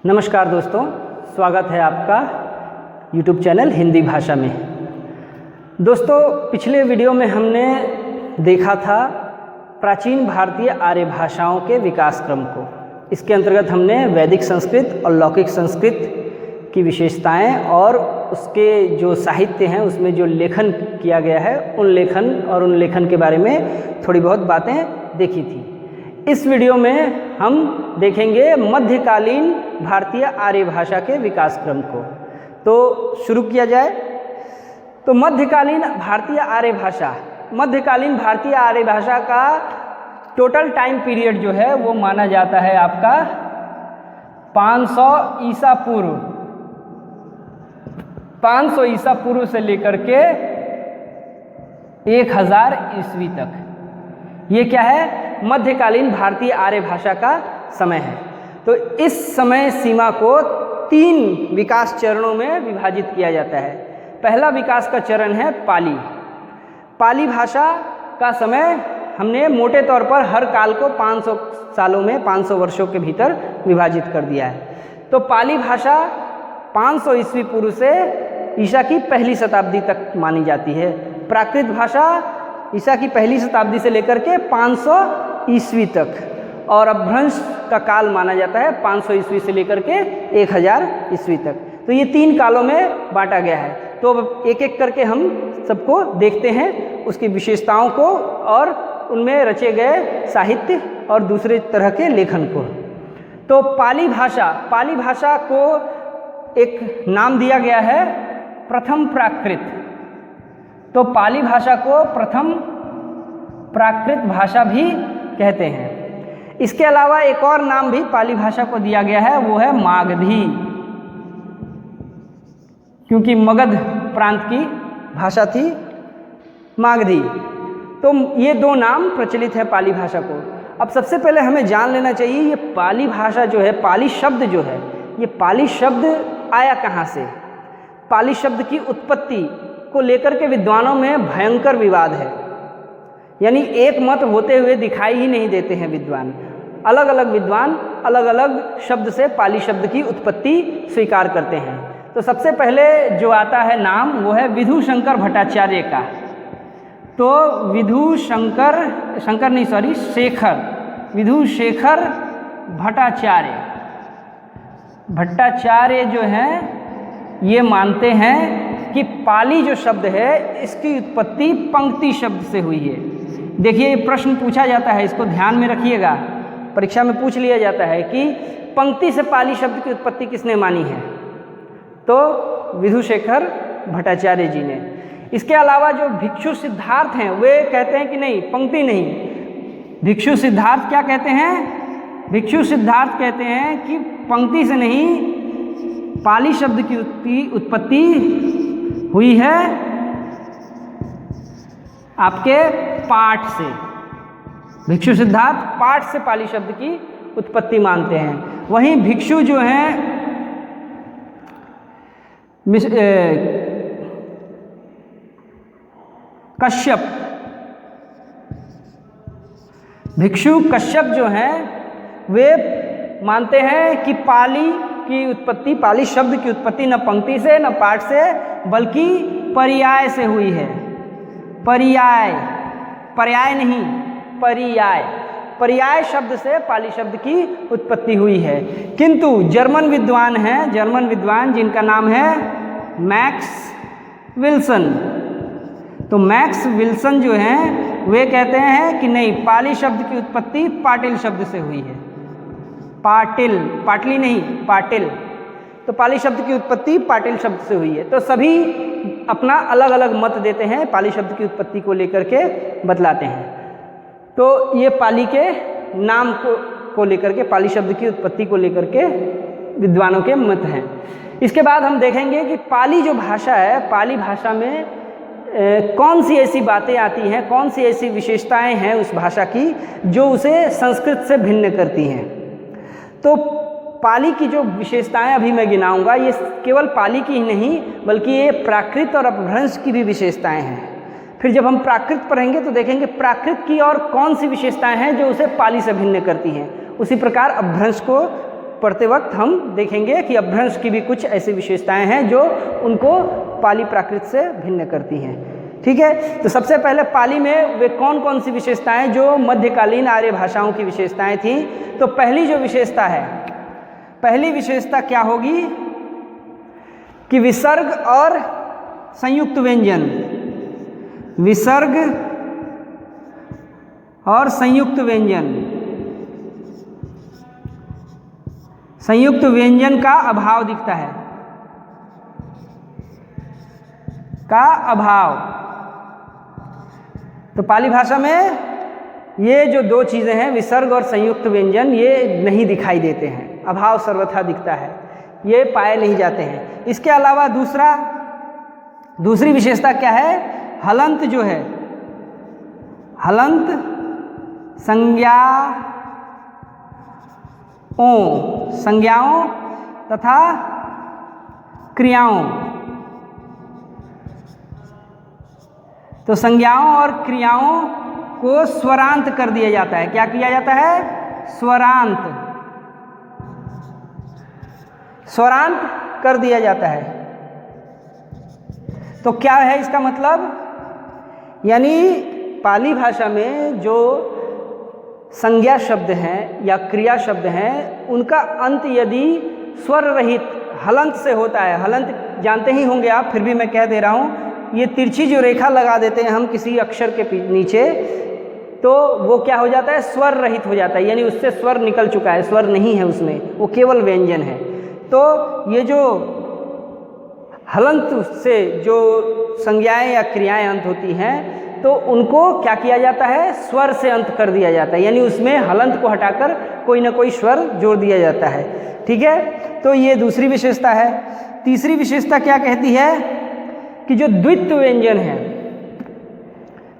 नमस्कार दोस्तों, स्वागत है आपका YouTube चैनल हिंदी भाषा में। दोस्तों, पिछले वीडियो में हमने देखा था प्राचीन भारतीय आर्य भाषाओं के विकास क्रम को। इसके अंतर्गत हमने वैदिक संस्कृत और लौकिक संस्कृत की विशेषताएं और उसके जो साहित्य हैं उसमें जो लेखन किया गया है उन लेखन के बारे में थोड़ी बहुत बातें देखी थी। इस वीडियो में हम देखेंगे मध्यकालीन भारतीय आर्य भाषा के विकास क्रम को। तो शुरू किया जाए। तो मध्यकालीन भारतीय आर्य भाषा का टोटल टाइम पीरियड जो है वो माना जाता है आपका 500 ईसा पूर्व से लेकर के 1000 ईस्वी तक। ये क्या है? मध्यकालीन भारतीय आर्य भाषा का समय है। तो इस समय सीमा को 3 विकास चरणों में विभाजित किया जाता है। पहला विकास का चरण है पाली। पाली भाषा का समय हमने मोटे तौर पर हर काल को 500 सालों में 500 वर्षों के भीतर विभाजित कर दिया है। तो पाली भाषा 500 ईस्वी पूर्व से ईसा की पहली शताब्दी तक मानी जाती है। प्राकृत भाषा ईसा की पहली शताब्दी से लेकर के 500 ईस्वी तक, और अपभ्रंश का काल माना जाता है 500 ईस्वी से लेकर के 1000 ईस्वी तक। तो ये 3 कालों में बांटा गया है। तो अब एक एक करके हम सबको देखते हैं, उसकी विशेषताओं को और उनमें रचे गए साहित्य और दूसरे तरह के लेखन को। तो पाली भाषा को एक नाम दिया गया है प्रथम प्राकृत। तो पाली भाषा को प्रथम प्राकृत भाषा भी कहते हैं। इसके अलावा एक और नाम भी पाली भाषा को दिया गया है, वो है मागधी, क्योंकि मगध प्रांत की भाषा थी मागधी। तो ये 2 नाम प्रचलित है पाली भाषा को। अब सबसे पहले हमें जान लेना चाहिए ये पाली भाषा जो है, पाली शब्द जो है, ये पाली शब्द आया कहाँ से। पाली शब्द की उत्पत्ति को लेकर के विद्वानों में भयंकर विवाद है। यानी एक मत होते हुए दिखाई ही नहीं देते हैं विद्वान। अलग अलग विद्वान अलग अलग शब्द से पाली शब्द की उत्पत्ति स्वीकार करते हैं। तो सबसे पहले जो आता है नाम वो है विधुशंकर भट्टाचार्य का। तो विधुशेखर भट्टाचार्य जो हैं ये मानते हैं कि पाली जो शब्द है इसकी उत्पत्ति पंक्ति शब्द से हुई है। देखिए, ये प्रश्न पूछा जाता है, इसको ध्यान में रखिएगा, परीक्षा में पूछ लिया जाता है कि पंक्ति से पाली शब्द की उत्पत्ति किसने मानी है। तो विधुशेखर भट्टाचार्य जी ने। इसके अलावा जो भिक्षु सिद्धार्थ हैं वे कहते हैं कि नहीं, पंक्ति नहीं। भिक्षु सिद्धार्थ क्या कहते हैं? भिक्षु सिद्धार्थ कहते हैं कि पंक्ति से नहीं, पाली शब्द की उत्पत्ति हुई है आपके पाठ से। भिक्षु सिद्धार्थ पाठ से पाली शब्द की उत्पत्ति मानते हैं। वहीं भिक्षु जो हैं भिक्षु कश्यप जो हैं वे मानते हैं कि पाली की उत्पत्ति, पाली शब्द की उत्पत्ति न पंक्ति से न पाठ से बल्कि पर्याय से हुई है। पर्याय शब्द से पाली शब्द की उत्पत्ति हुई है। किंतु जर्मन विद्वान जिनका नाम है मैक्स विल्सन। तो मैक्स विल्सन जो हैं वे कहते हैं कि नहीं, पाली शब्द की उत्पत्ति पाटिल शब्द से हुई है। पाटली नहीं, पाटिल। तो पाली शब्द की उत्पत्ति पाटिल शब्द से हुई है। तो सभी अपना अलग अलग मत देते हैं, पाली शब्द की उत्पत्ति को लेकर के बतलाते हैं। तो ये पाली के नाम को लेकर के, पाली शब्द की उत्पत्ति को लेकर के विद्वानों के मत हैं। इसके बाद हम देखेंगे कि पाली जो भाषा है, पाली भाषा में कौन सी ऐसी बातें आती हैं, कौन सी ऐसी विशेषताएं हैं उस भाषा की जो उसे संस्कृत से भिन्न करती हैं। तो पाली की जो विशेषताएं अभी मैं गिनाऊंगा, ये केवल पाली की ही नहीं बल्कि ये प्राकृत और अपभ्रंश की भी विशेषताएं हैं। फिर जब हम प्राकृत पढ़ेंगे तो देखेंगे प्राकृत की और कौन सी विशेषताएं हैं जो उसे पाली से भिन्न करती हैं। उसी प्रकार अपभ्रंश को पढ़ते वक्त हम देखेंगे कि अपभ्रंश की भी कुछ ऐसी विशेषताएं हैं जो उनको पाली प्राकृत से भिन्न करती हैं। ठीक है, तो सबसे पहले पाली में वे कौन कौन सी विशेषताएं जो मध्यकालीन आर्य भाषाओं की विशेषताएं थीं। तो पहली जो विशेषता है, पहली विशेषता क्या होगी कि विसर्ग और संयुक्त व्यंजन, विसर्ग और संयुक्त व्यंजन, संयुक्त व्यंजन का अभाव दिखता है, का अभाव। तो पाली भाषा में ये जो दो चीज़ें हैं, विसर्ग और संयुक्त व्यंजन, ये नहीं दिखाई देते हैं, अभाव सर्वथा दिखता है, ये पाए नहीं जाते हैं। इसके अलावा दूसरी विशेषता क्या है, हलंत जो है, हलंत संज्ञाओं तथा क्रियाओं। तो संज्ञाओं और क्रियाओं को स्वरांत कर दिया जाता है। क्या किया जाता है, स्वरांत, स्वरांत कर दिया जाता है। तो क्या है इसका मतलब, यानी पाली भाषा में जो संज्ञा शब्द हैं या क्रिया शब्द हैं, उनका अंत यदि स्वर रहित हलंत से होता है, हलंत जानते ही होंगे आप, फिर भी मैं कह दे रहा हूँ, ये तिरछी जो रेखा लगा देते हैं हम किसी अक्षर के नीचे, तो वो क्या हो जाता है, स्वर रहित हो जाता है, यानी उससे स्वर निकल चुका है, स्वर नहीं है उसमें, वो केवल व्यंजन है। तो ये जो हलंत से जो संज्ञाएं या क्रियाएं अंत होती हैं, तो उनको क्या किया जाता है, स्वर से अंत कर दिया जाता है, यानी उसमें हलंत को हटाकर कोई ना कोई स्वर जोड़ दिया जाता है। ठीक है, तो ये दूसरी विशेषता है। तीसरी विशेषता क्या कहती है कि जो द्वित्व व्यंजन है,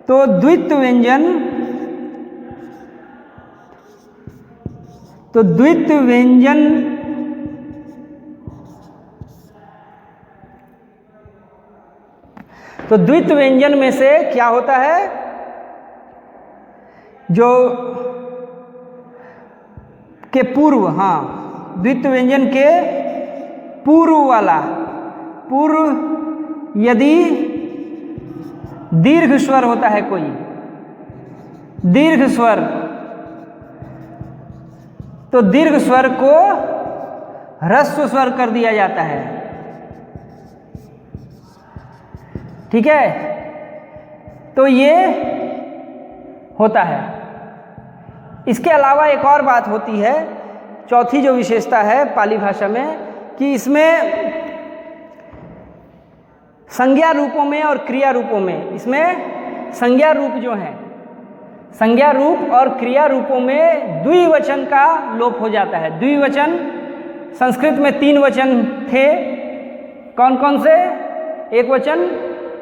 तो द्वित्व व्यंजन, तो द्वित्व व्यंजन तो द्वित्व व्यंजन में से क्या होता है, जो के पूर्व, हाँ, द्वित्व व्यंजन के पूर्व वाला, पूर्व यदि दीर्घ स्वर होता है, कोई दीर्घ स्वर, तो दीर्घ स्वर को ह्रस्व स्वर कर दिया जाता है। ठीक है, तो ये होता है। इसके अलावा एक और बात होती है, चौथी जो विशेषता है पाली भाषा में, कि इसमें संज्ञा रूपों में और क्रिया रूपों में, इसमें संज्ञा रूप जो हैं, संज्ञा रूप और क्रिया रूपों में द्विवचन का लोप हो जाता है। द्विवचन, संस्कृत में 3 वचन थे, कौन कौन से, एक वचन,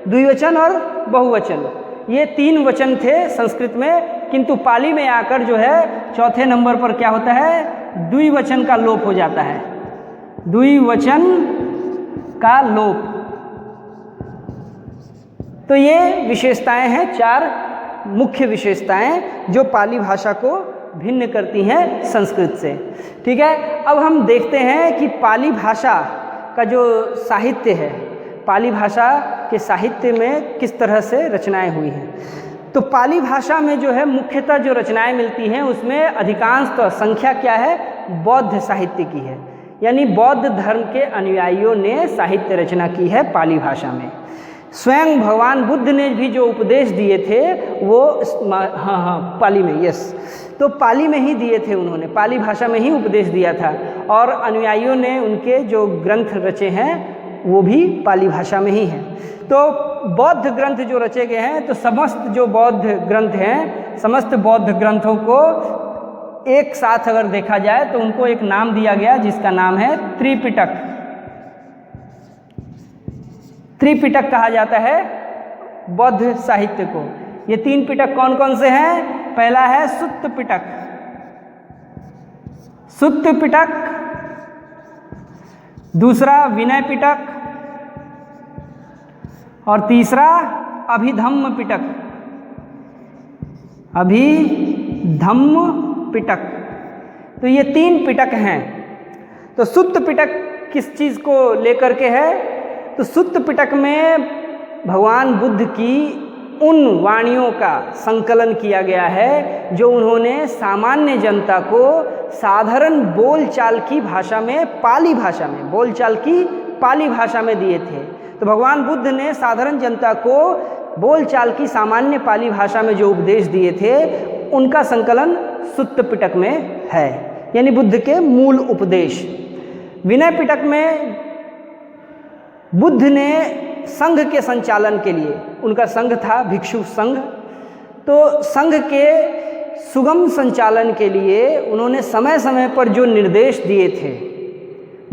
द्विवचन और बहुवचन, ये 3 वचन थे संस्कृत में, किंतु पाली में आकर जो है चौथे नंबर पर क्या होता है, द्विवचन का लोप हो जाता है, द्विवचन का लोप। तो ये विशेषताएं हैं, 4 मुख्य विशेषताएं जो पाली भाषा को भिन्न करती हैं संस्कृत से। ठीक है, अब हम देखते हैं कि पाली भाषा का जो साहित्य है, पाली भाषा के साहित्य में किस तरह से रचनाएं हुई हैं। तो पाली भाषा में जो है मुख्यतः जो रचनाएं मिलती हैं, उसमें अधिकांशतः संख्या क्या है, बौद्ध साहित्य की है, यानी बौद्ध धर्म के अनुयायियों ने साहित्य रचना की है पाली भाषा में। स्वयं भगवान बुद्ध ने भी जो उपदेश दिए थे वो पाली में, यस, तो पाली में ही दिए थे उन्होंने, पाली भाषा में ही उपदेश दिया था, और अनुयायियों ने उनके जो ग्रंथ रचे हैं वो भी पाली भाषा में ही हैं। तो बौद्ध ग्रंथ जो रचे गए हैं, तो समस्त जो बौद्ध ग्रंथ हैं, समस्त बौद्ध ग्रंथों को एक साथ अगर देखा जाए तो उनको एक नाम दिया गया जिसका नाम है त्रिपिटक। त्रिपिटक कहा जाता है बौद्ध साहित्य को। ये 3 पिटक कौन कौन से हैं? पहला है सुत्त पिटक, सुत्त पिटक, दूसरा विनय पिटक और तीसरा अभिधम्म पिटक, अभिधम्म पिटक। तो ये 3 पिटक हैं तो सुत्त पिटक किस चीज़ को लेकर के है? तो सुत्त पिटक में भगवान बुद्ध की उन वाणियों का संकलन किया गया है जो उन्होंने सामान्य जनता को साधारण बोलचाल की भाषा में, पाली भाषा में, बोलचाल की पाली भाषा में दिए थे। तो भगवान बुद्ध ने साधारण जनता को बोलचाल की सामान्य पाली भाषा में जो उपदेश दिए थे उनका संकलन सुत्त पिटक में है, यानी बुद्ध के मूल उपदेश। विनय पिटक में बुद्ध ने संघ के संचालन के लिए, उनका संघ था भिक्षु संघ, तो संघ के सुगम संचालन के लिए उन्होंने समय समय पर जो निर्देश दिए थे,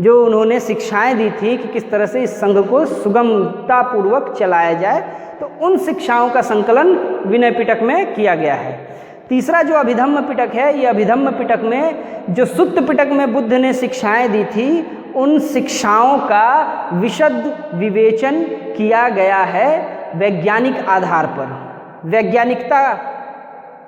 जो उन्होंने शिक्षाएं दी थी कि किस तरह से इस संघ को सुगमता पूर्वक चलाया जाए, तो उन शिक्षाओं का संकलन विनय पिटक में किया गया है। तीसरा जो अभिधम्म पिटक है, ये अभिधम्म पिटक में जो सुत्त पिटक में बुद्ध ने शिक्षाएं दी थी उन शिक्षाओं का विशद विवेचन किया गया है वैज्ञानिक आधार पर, वैज्ञानिकता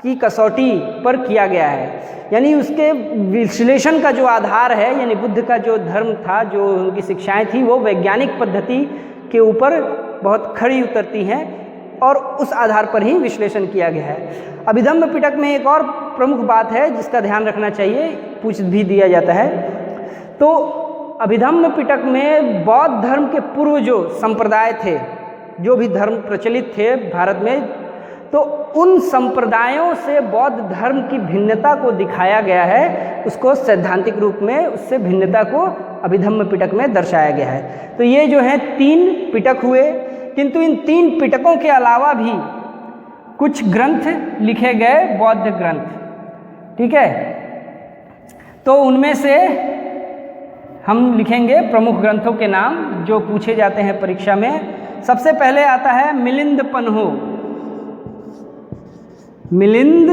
की कसौटी पर किया गया है। यानी उसके विश्लेषण का जो आधार है, यानी बुद्ध का जो धर्म था, जो उनकी शिक्षाएं थी, वो वैज्ञानिक पद्धति के ऊपर बहुत खड़ी उतरती हैं और उस आधार पर ही विश्लेषण किया गया है। अभिधम्म पिटक में एक और प्रमुख बात है जिसका ध्यान रखना चाहिए, पूछ भी दिया जाता है। तो अभिधम्म पिटक में बौद्ध धर्म के पूर्व जो संप्रदाय थे, जो भी धर्म प्रचलित थे भारत में, तो उन संप्रदायों से बौद्ध धर्म की भिन्नता को दिखाया गया है, उसको सैद्धांतिक रूप में उससे भिन्नता को अभिधम्म पिटक में दर्शाया गया है। तो ये जो है 3 पिटक हुए, किंतु इन 3 पिटकों के अलावा भी कुछ ग्रंथ लिखे गए, बौद्ध ग्रंथ, ठीक है। तो उनमें से हम लिखेंगे प्रमुख ग्रंथों के नाम जो पूछे जाते हैं परीक्षा में। सबसे पहले आता है मिलिंद पन्हो। मिलिंद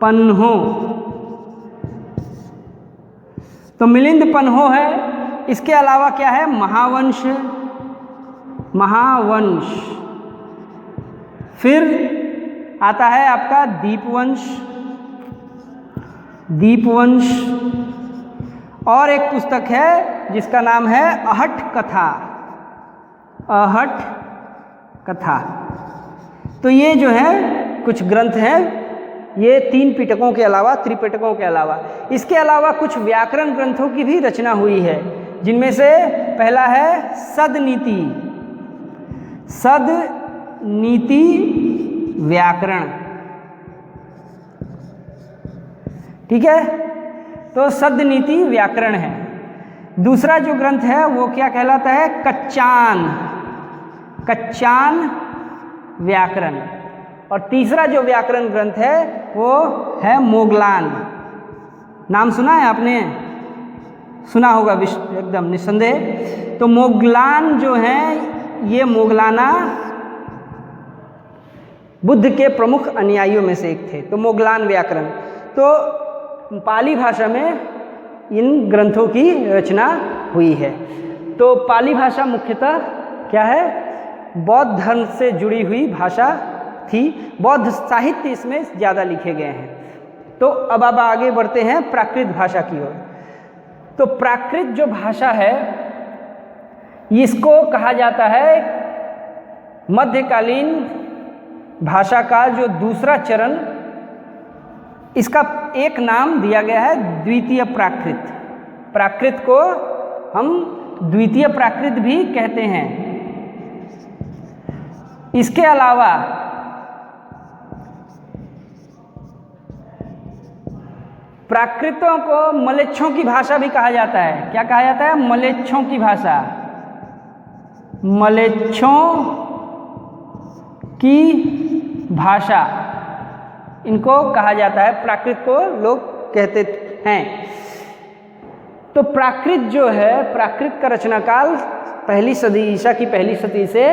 पन्हो, तो मिलिंद पन्हो है। इसके अलावा क्या है? महावंश, महावंश। फिर आता है आपका दीपवंश, दीपवंश। और एक पुस्तक है जिसका नाम है अहट कथा, अहट कथा। तो ये जो है कुछ ग्रंथ हैं, ये 3 पिटकों के अलावा, त्रिपिटकों के अलावा। इसके अलावा कुछ व्याकरण ग्रंथों की भी रचना हुई है, जिनमें से पहला है सदनीति, सदनीति व्याकरण, ठीक है। तो सदनीति व्याकरण है। दूसरा जो ग्रंथ है वो क्या कहलाता है? कच्चान, कच्चान व्याकरण। और तीसरा जो व्याकरण ग्रंथ है वो है मोगलान। नाम सुना है आपने? सुना होगा एकदम निस्संदेह। तो मोगलान जो है, ये मोगलाना बुद्ध के प्रमुख अनुयायियों में से एक थे। तो मोगलान व्याकरण, तो पाली भाषा में इन ग्रंथों की रचना हुई है। तो पाली भाषा मुख्यतः क्या है? बौद्ध धर्म से जुड़ी हुई भाषा थी। बौद्ध साहित्य इसमें ज़्यादा लिखे गए हैं। तो अब आगे बढ़ते हैं प्राकृत भाषा की ओर। तो प्राकृत जो भाषा है, इसको कहा जाता है मध्यकालीन भाषा का जो दूसरा चरण। इसका एक नाम दिया गया है द्वितीय प्राकृत। प्राकृत को हम द्वितीय प्राकृत भी कहते हैं। इसके अलावा प्राकृतों को मलेच्छों की भाषा भी कहा जाता है। क्या कहा जाता है? मलेच्छों की भाषा, मलेच्छों की भाषा इनको कहा जाता है। प्राकृत को लोग कहते हैं। तो प्राकृत जो है, प्राकृत का रचनाकाल पहली सदी, ईसा की पहली सदी से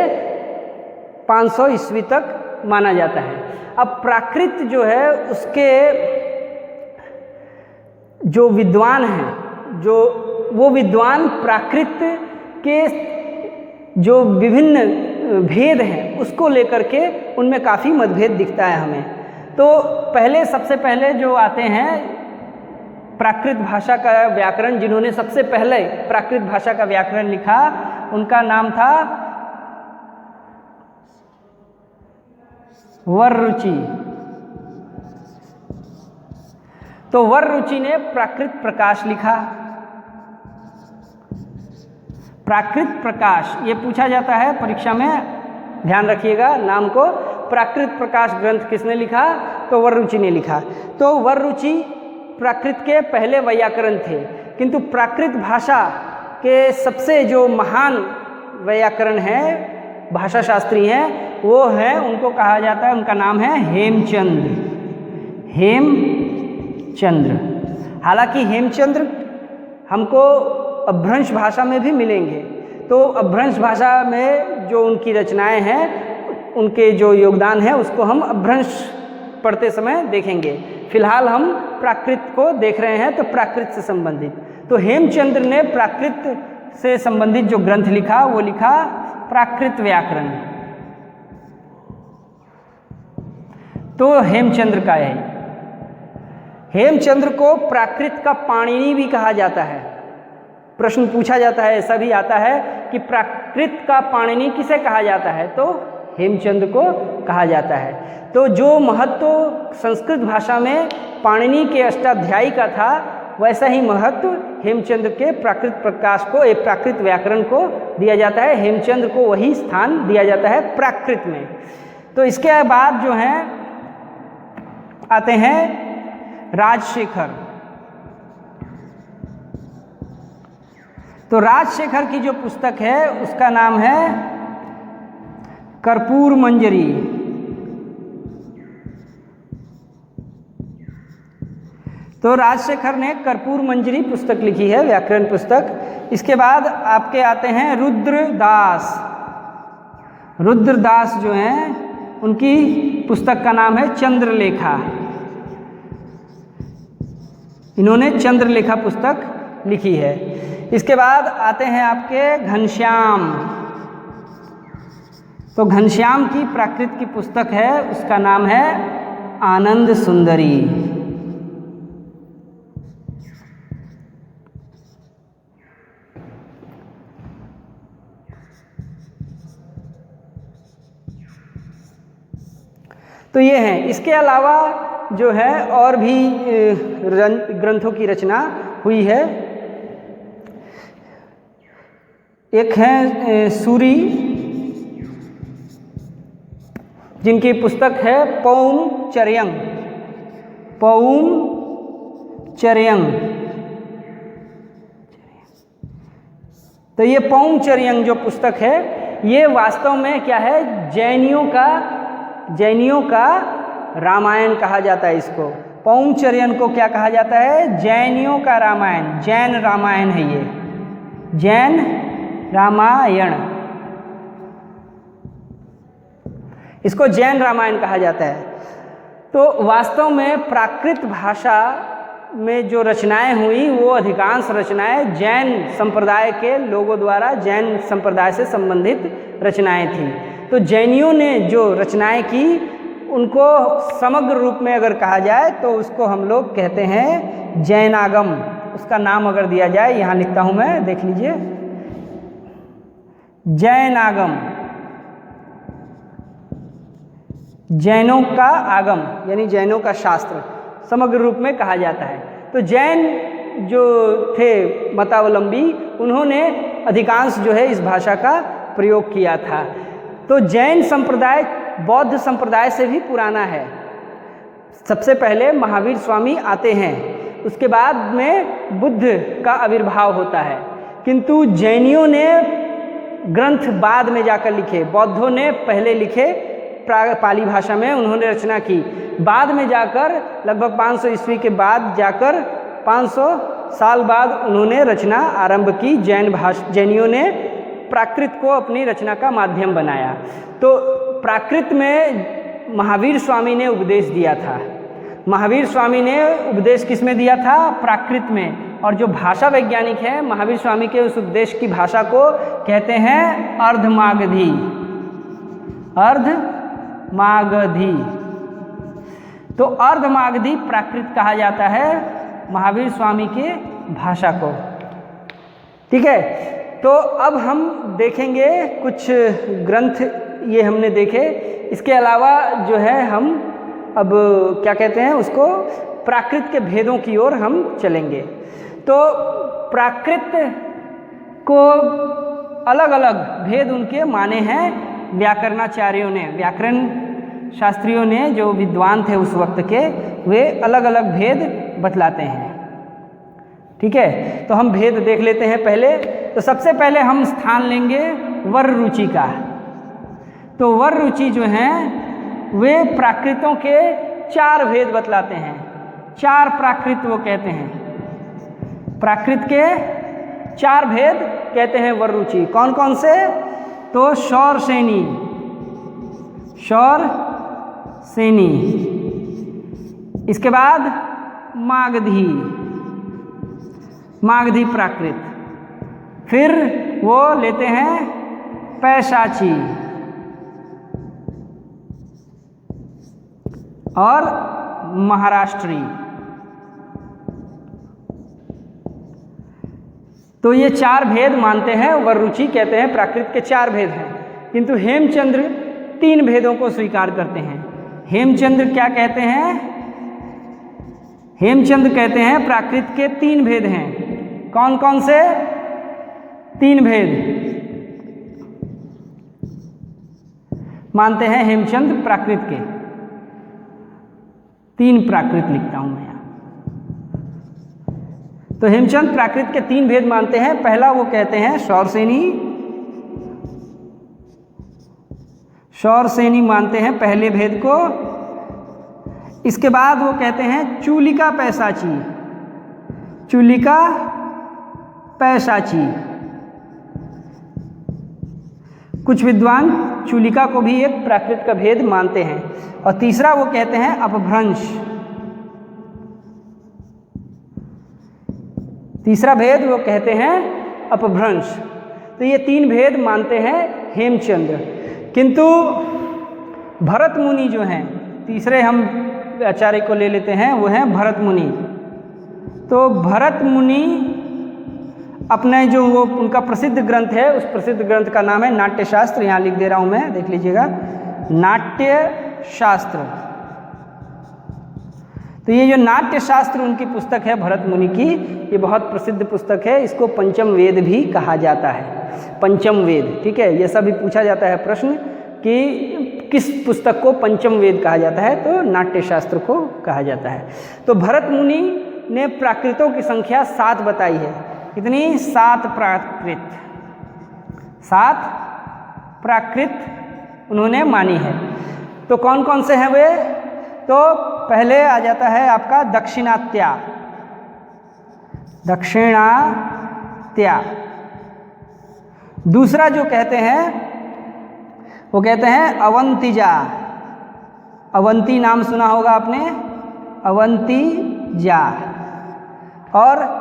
500 ईस्वी तक माना जाता है। अब प्राकृत जो है, उसके जो विद्वान हैं, जो वो विद्वान प्राकृत के जो विभिन्न भेद हैं उसको लेकर के उनमें काफ़ी मतभेद दिखता है हमें। तो पहले, सबसे पहले जो आते हैं प्राकृत भाषा का व्याकरण, जिन्होंने सबसे पहले प्राकृत भाषा का व्याकरण लिखा, उनका नाम था वररुचि। तो वररुचि ने प्राकृत प्रकाश लिखा। प्राकृत प्रकाश ये पूछा जाता है परीक्षा में, ध्यान रखिएगा नाम को। प्राकृत प्रकाश ग्रंथ किसने लिखा? तो वररुचि ने लिखा। तो वररुचि प्राकृत के पहले वैयाकरण थे, किंतु प्राकृत भाषा के सबसे जो महान वैयाकरण हैं, भाषा शास्त्री हैं, वो हैं, उनको कहा जाता है, उनका नाम है हेमचंद्र। हेमचंद्र। हालांकि हेमचंद्र हमको अपभ्रंश भाषा में भी मिलेंगे। तो अपभ्रंश भाषा में जो उनकी रचनाएं हैं, उनके जो योगदान है, उसको हम अपभ्रंश पढ़ते समय देखेंगे। फिलहाल हम प्राकृत को देख रहे हैं, तो प्राकृत से संबंधित। तो हेमचंद्र ने प्राकृत से संबंधित जो ग्रंथ लिखा, वो लिखा प्राकृत व्याकरण। तो हेमचंद्र का है। हेमचंद्र को प्राकृत का पाणिनि भी कहा जाता है। प्रश्न पूछा जाता है, ऐसा भी आता है कि प्राकृत का पाणिनि किसे कहा जाता है? तो हेमचंद्र को कहा जाता है। तो जो महत्व संस्कृत भाषा में पाणिनि के अष्टाध्यायी का था, वैसा ही महत्व हेमचंद्र के प्राकृत प्रकाश को, एक प्राकृत व्याकरण को दिया जाता है। हेमचंद्र को वही स्थान दिया जाता है प्राकृत में। तो इसके बाद जो हैं आते हैं राजशेखर। तो राजशेखर की जो पुस्तक है, उसका नाम है कर्पूर मंजरी। तो राजशेखर ने कर्पूर मंजरी पुस्तक लिखी है, व्याकरण पुस्तक। इसके बाद आपके आते हैं रुद्रदास। रुद्रदास जो हैं, उनकी पुस्तक का नाम है चंद्रलेखा। इन्होंने चंद्रलेखा पुस्तक लिखी है। इसके बाद आते हैं आपके घनश्याम। तो घनश्याम की प्राकृत की पुस्तक है, उसका नाम है आनंद सुंदरी। तो ये हैं। इसके अलावा जो है और भी ग्रंथों की रचना हुई है। एक है सूरी, जिनकी पुस्तक है पौंचर्यंग। पौंचर्यंग। तो ये पौंचर्यंग जो पुस्तक है, ये वास्तव में क्या है? जैनियों का रामायण कहा जाता है इसको। पौंचर्यन को क्या कहा जाता है? जैनियों का रामायण, जैन रामायण है ये, जैन रामायण, इसको जैन रामायण कहा जाता है। तो वास्तव में प्राकृत भाषा में जो रचनाएं हुई, वो अधिकांश रचनाएं जैन संप्रदाय के लोगों द्वारा, जैन संप्रदाय से संबंधित रचनाएं थी। तो जैनियों ने जो रचनाएं की, उनको समग्र रूप में अगर कहा जाए तो उसको हम लोग कहते हैं जैनागम। उसका नाम अगर दिया जाए, यहाँ लिखता हूँ मैं, देख लीजिए, जैनागम। जैनों का आगम यानी जैनों का शास्त्र समग्र रूप में कहा जाता है। तो जैन जो थे मतावलंबी, उन्होंने अधिकांश जो है इस भाषा का प्रयोग किया था। तो जैन संप्रदाय बौद्ध संप्रदाय से भी पुराना है। सबसे पहले महावीर स्वामी आते हैं, उसके बाद में बुद्ध का आविर्भाव होता है। किंतु जैनियों ने ग्रंथ बाद में जाकर लिखे, बौद्धों ने पहले लिखे पाली भाषा में, उन्होंने रचना की। बाद में जाकर लगभग 500 ईस्वी के बाद जाकर 500 साल बाद उन्होंने रचना आरंभ की। जैनियों ने प्राकृत को अपनी रचना का माध्यम बनाया। तो प्राकृत में महावीर स्वामी ने उपदेश दिया था। महावीर स्वामी ने उपदेश किस में दिया था? प्राकृत में। और जो भाषा वैज्ञानिक है, महावीर स्वामी के उस उपदेश की भाषा को कहते हैं अर्धमागधी। अर्धमागधी। तो अर्धमागधी प्राकृत कहा जाता है। महावीर स्वामी के भाषा को। ठीक है, तो अब हम देखेंगे कुछ ग्रंथ, ये हमने देखे। इसके अलावा जो है हम अब क्या कहते हैं उसको, प्राकृत के भेदों की ओर हम चलेंगे। तो प्राकृत को अलग अलग भेद उनके माने हैं व्याकरणाचार्यों ने, व्याकरण शास्त्रियों ने, जो विद्वान थे उस वक्त के, वे अलग अलग भेद बतलाते हैं। ठीक है, तो हम भेद देख लेते हैं पहले। तो सबसे पहले हम स्थान लेंगे वर रुचि का। तो वर रुचि जो हैं वे प्राकृतों के 4 भेद बतलाते हैं। 4 प्राकृत वो कहते हैं, प्राकृत के 4 भेद कहते हैं वर रुचि। कौन कौन से? तो शौर सेनी, शौर सेनी, इसके बाद मागधी, मागधी प्राकृत, फिर वो लेते हैं पैशाची और महाराष्ट्री। तो ये 4 भेद मानते हैं, वर रुचि कहते हैं प्राकृत के 4 भेद हैं। किंतु हेमचंद्र 3 भेदों को स्वीकार करते हैं। हेमचंद्र क्या कहते हैं? हेमचंद्र कहते हैं प्राकृत के 3 भेद हैं। कौन कौन से 3 भेद मानते हैं हेमचंद्र प्राकृत के? 3 प्राकृत लिखता हूं मैं यहाँ। तो हेमचंद्र प्राकृत के 3 भेद मानते हैं। पहला वो कहते हैं शौरसेनी, शौरसेनी मानते हैं पहले भेद को। इसके बाद वो कहते हैं चूलिका पैशाची, चूलिका पैशाची। कुछ विद्वान चूलिका को भी एक प्राकृत का भेद मानते हैं। और तीसरा वो कहते हैं अपभ्रंश, तीसरा भेद वो कहते हैं अपभ्रंश। तो ये 3 भेद मानते हैं हेमचंद्र। किंतु भरत मुनि जो हैं, तीसरे हम आचार्य को ले लेते हैं, वो हैं भरत मुनि। तो भरत मुनि अपने जो वो उनका प्रसिद्ध ग्रंथ है, उस प्रसिद्ध ग्रंथ का नाम है नाट्य शास्त्र। यहाँ लिख दे रहा हूँ मैं, देख लीजिएगा, नाट्य शास्त्र। तो ये जो नाट्य शास्त्र उनकी पुस्तक है भरत मुनि की, ये बहुत प्रसिद्ध पुस्तक है। इसको पंचम वेद भी कहा जाता है, पंचम वेद। ठीक है, ये सब भी पूछा जाता है प्रश्न कि किस पुस्तक को पंचम वेद कहा जाता है, तो नाट्य शास्त्र को कहा जाता है। तो भरत मुनि ने प्राकृतों की संख्या 7 बताई है। कितनी? 7 प्राकृत, 7 प्राकृत उन्होंने मानी है। तो कौन कौन से हैं वे? तो पहले आ जाता है आपका दक्षिणात्या, दक्षिणात्या। दूसरा जो कहते हैं वो कहते हैं अवंतिजा, अवंती नाम सुना होगा आपने, अवंतिजा। और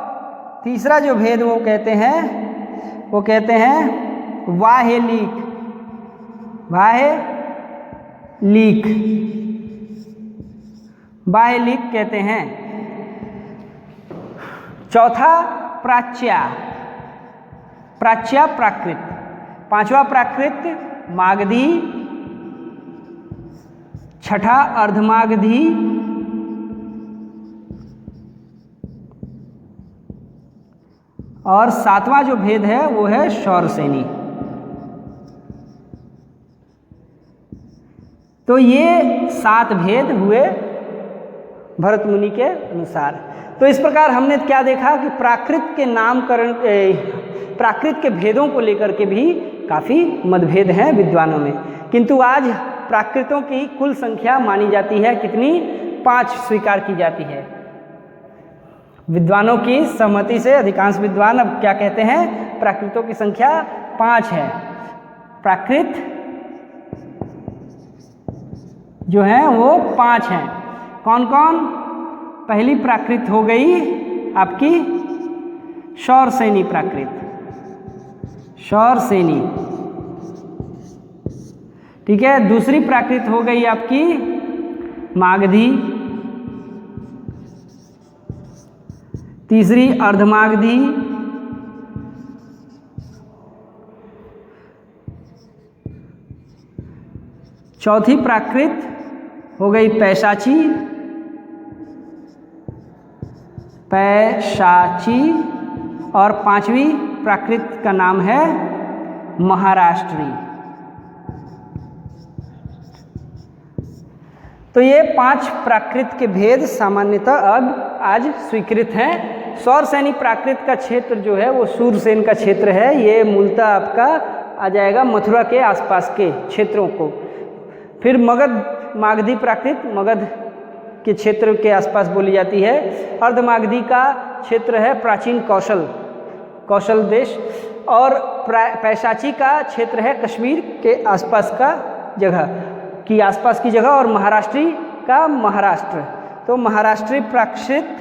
तीसरा जो भेद वो कहते हैं, वो कहते हैं वाहेलीक, वाहेलीक, वाहेलीक कहते हैं। चौथा प्राच्या, प्राच्या प्राकृत। पांचवा प्राकृत मागधी, छठा अर्धमागधी, और 7वां जो भेद है वो है शौरसेनी। तो ये 7 भेद हुए भरत मुनि के अनुसार। तो इस प्रकार हमने क्या देखा कि प्राकृत के नामकरण, प्राकृत के भेदों को लेकर के भी काफ़ी मतभेद हैं विद्वानों में। किंतु आज प्राकृतों की कुल संख्या मानी जाती है कितनी? 5 स्वीकार की जाती है। विद्वानों की सहमति से अधिकांश विद्वान अब क्या कहते हैं? प्राकृतों की संख्या 5 है। प्राकृत जो है वो 5 हैं। कौन कौन? पहली प्राकृत हो गई आपकी शौरसेनी प्राकृत, शौरसेनी। ठीक है, दूसरी प्राकृत हो गई आपकी मागधी, तीसरी अर्धमागधी, चौथी प्राकृत हो गई पैशाची, और पांचवी प्राकृत का नाम है महाराष्ट्री। तो ये 5 प्राकृत के भेद सामान्यतः अब आज स्वीकृत हैं। सौरसेनी प्राकृत का क्षेत्र जो है वो सूरसेन का क्षेत्र है। ये मूलतः आपका आ जाएगा मथुरा के आसपास के क्षेत्रों को। फिर मगध मागधी प्राकृत मगध के क्षेत्र के आसपास बोली जाती है। अर्धमागधी का क्षेत्र है प्राचीन कौशल देश, और पैशाची का क्षेत्र है कश्मीर के आसपास की जगह, और महाराष्ट्री का महाराष्ट्र। तो महाराष्ट्री प्राकृत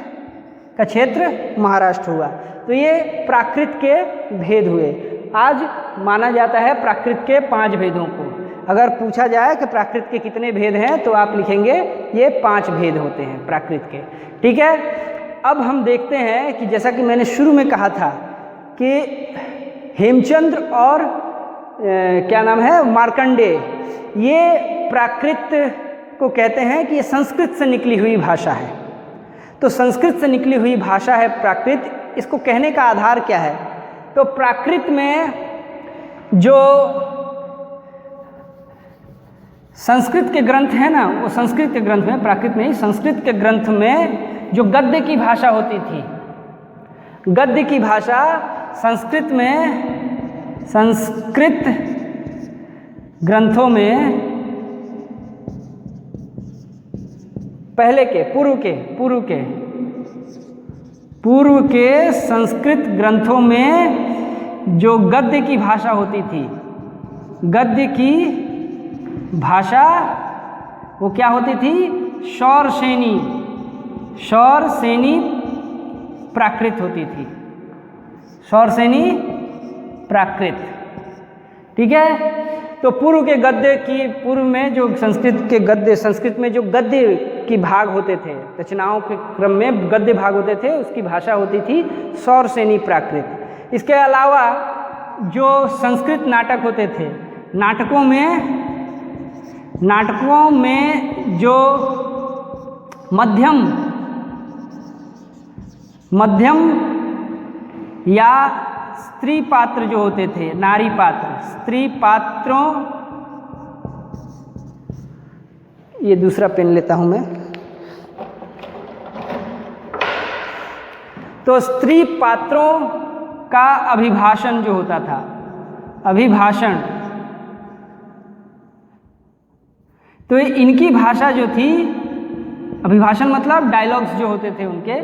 का क्षेत्र महाराष्ट्र हुआ। तो ये प्राकृत के भेद हुए। आज माना जाता है प्राकृत के 5 भेदों को। अगर पूछा जाए कि प्राकृत के कितने भेद हैं तो आप लिखेंगे ये 5 भेद होते हैं प्राकृत के। ठीक है, अब हम देखते हैं कि जैसा कि मैंने शुरू में कहा था कि हेमचंद्र और क्या नाम है मार्कंडेय, ये प्राकृत को कहते हैं कि ये संस्कृत से निकली हुई भाषा है। तो संस्कृत से निकली हुई भाषा है प्राकृत। इसको कहने का आधार क्या है? तो प्राकृत में जो संस्कृत के ग्रंथ हैं ना, वो संस्कृत के ग्रंथ में, प्राकृत नहीं, संस्कृत के ग्रंथ में जो गद्य की भाषा होती थी, गद्य की भाषा संस्कृत में, संस्कृत ग्रंथों में पहले के पूर्व के संस्कृत ग्रंथों में जो गद्य की भाषा होती थी, गद्य की भाषा वो क्या होती थी? शौरसेनी प्राकृत होती थी। शौरसेनी प्राकृत। ठीक है, तो पूर्व के गद्य की, पूर्व में जो संस्कृत में जो गद्य की भाग होते थे, रचनाओं के क्रम में गद्य भाग होते थे, उसकी भाषा होती थी शौरसेनी प्राकृत। इसके अलावा जो संस्कृत नाटक होते थे, नाटकों में जो मध्यम या स्त्री पात्र जो होते थे, नारी पात्र, स्त्री पात्रों, ये दूसरा पेन लेता हूं मैं। तो स्त्री पात्रों का अभिभाषण जो होता था, अभिभाषण, तो इनकी भाषा जो थी, अभिभाषण मतलब डायलॉग्स जो होते थे उनके,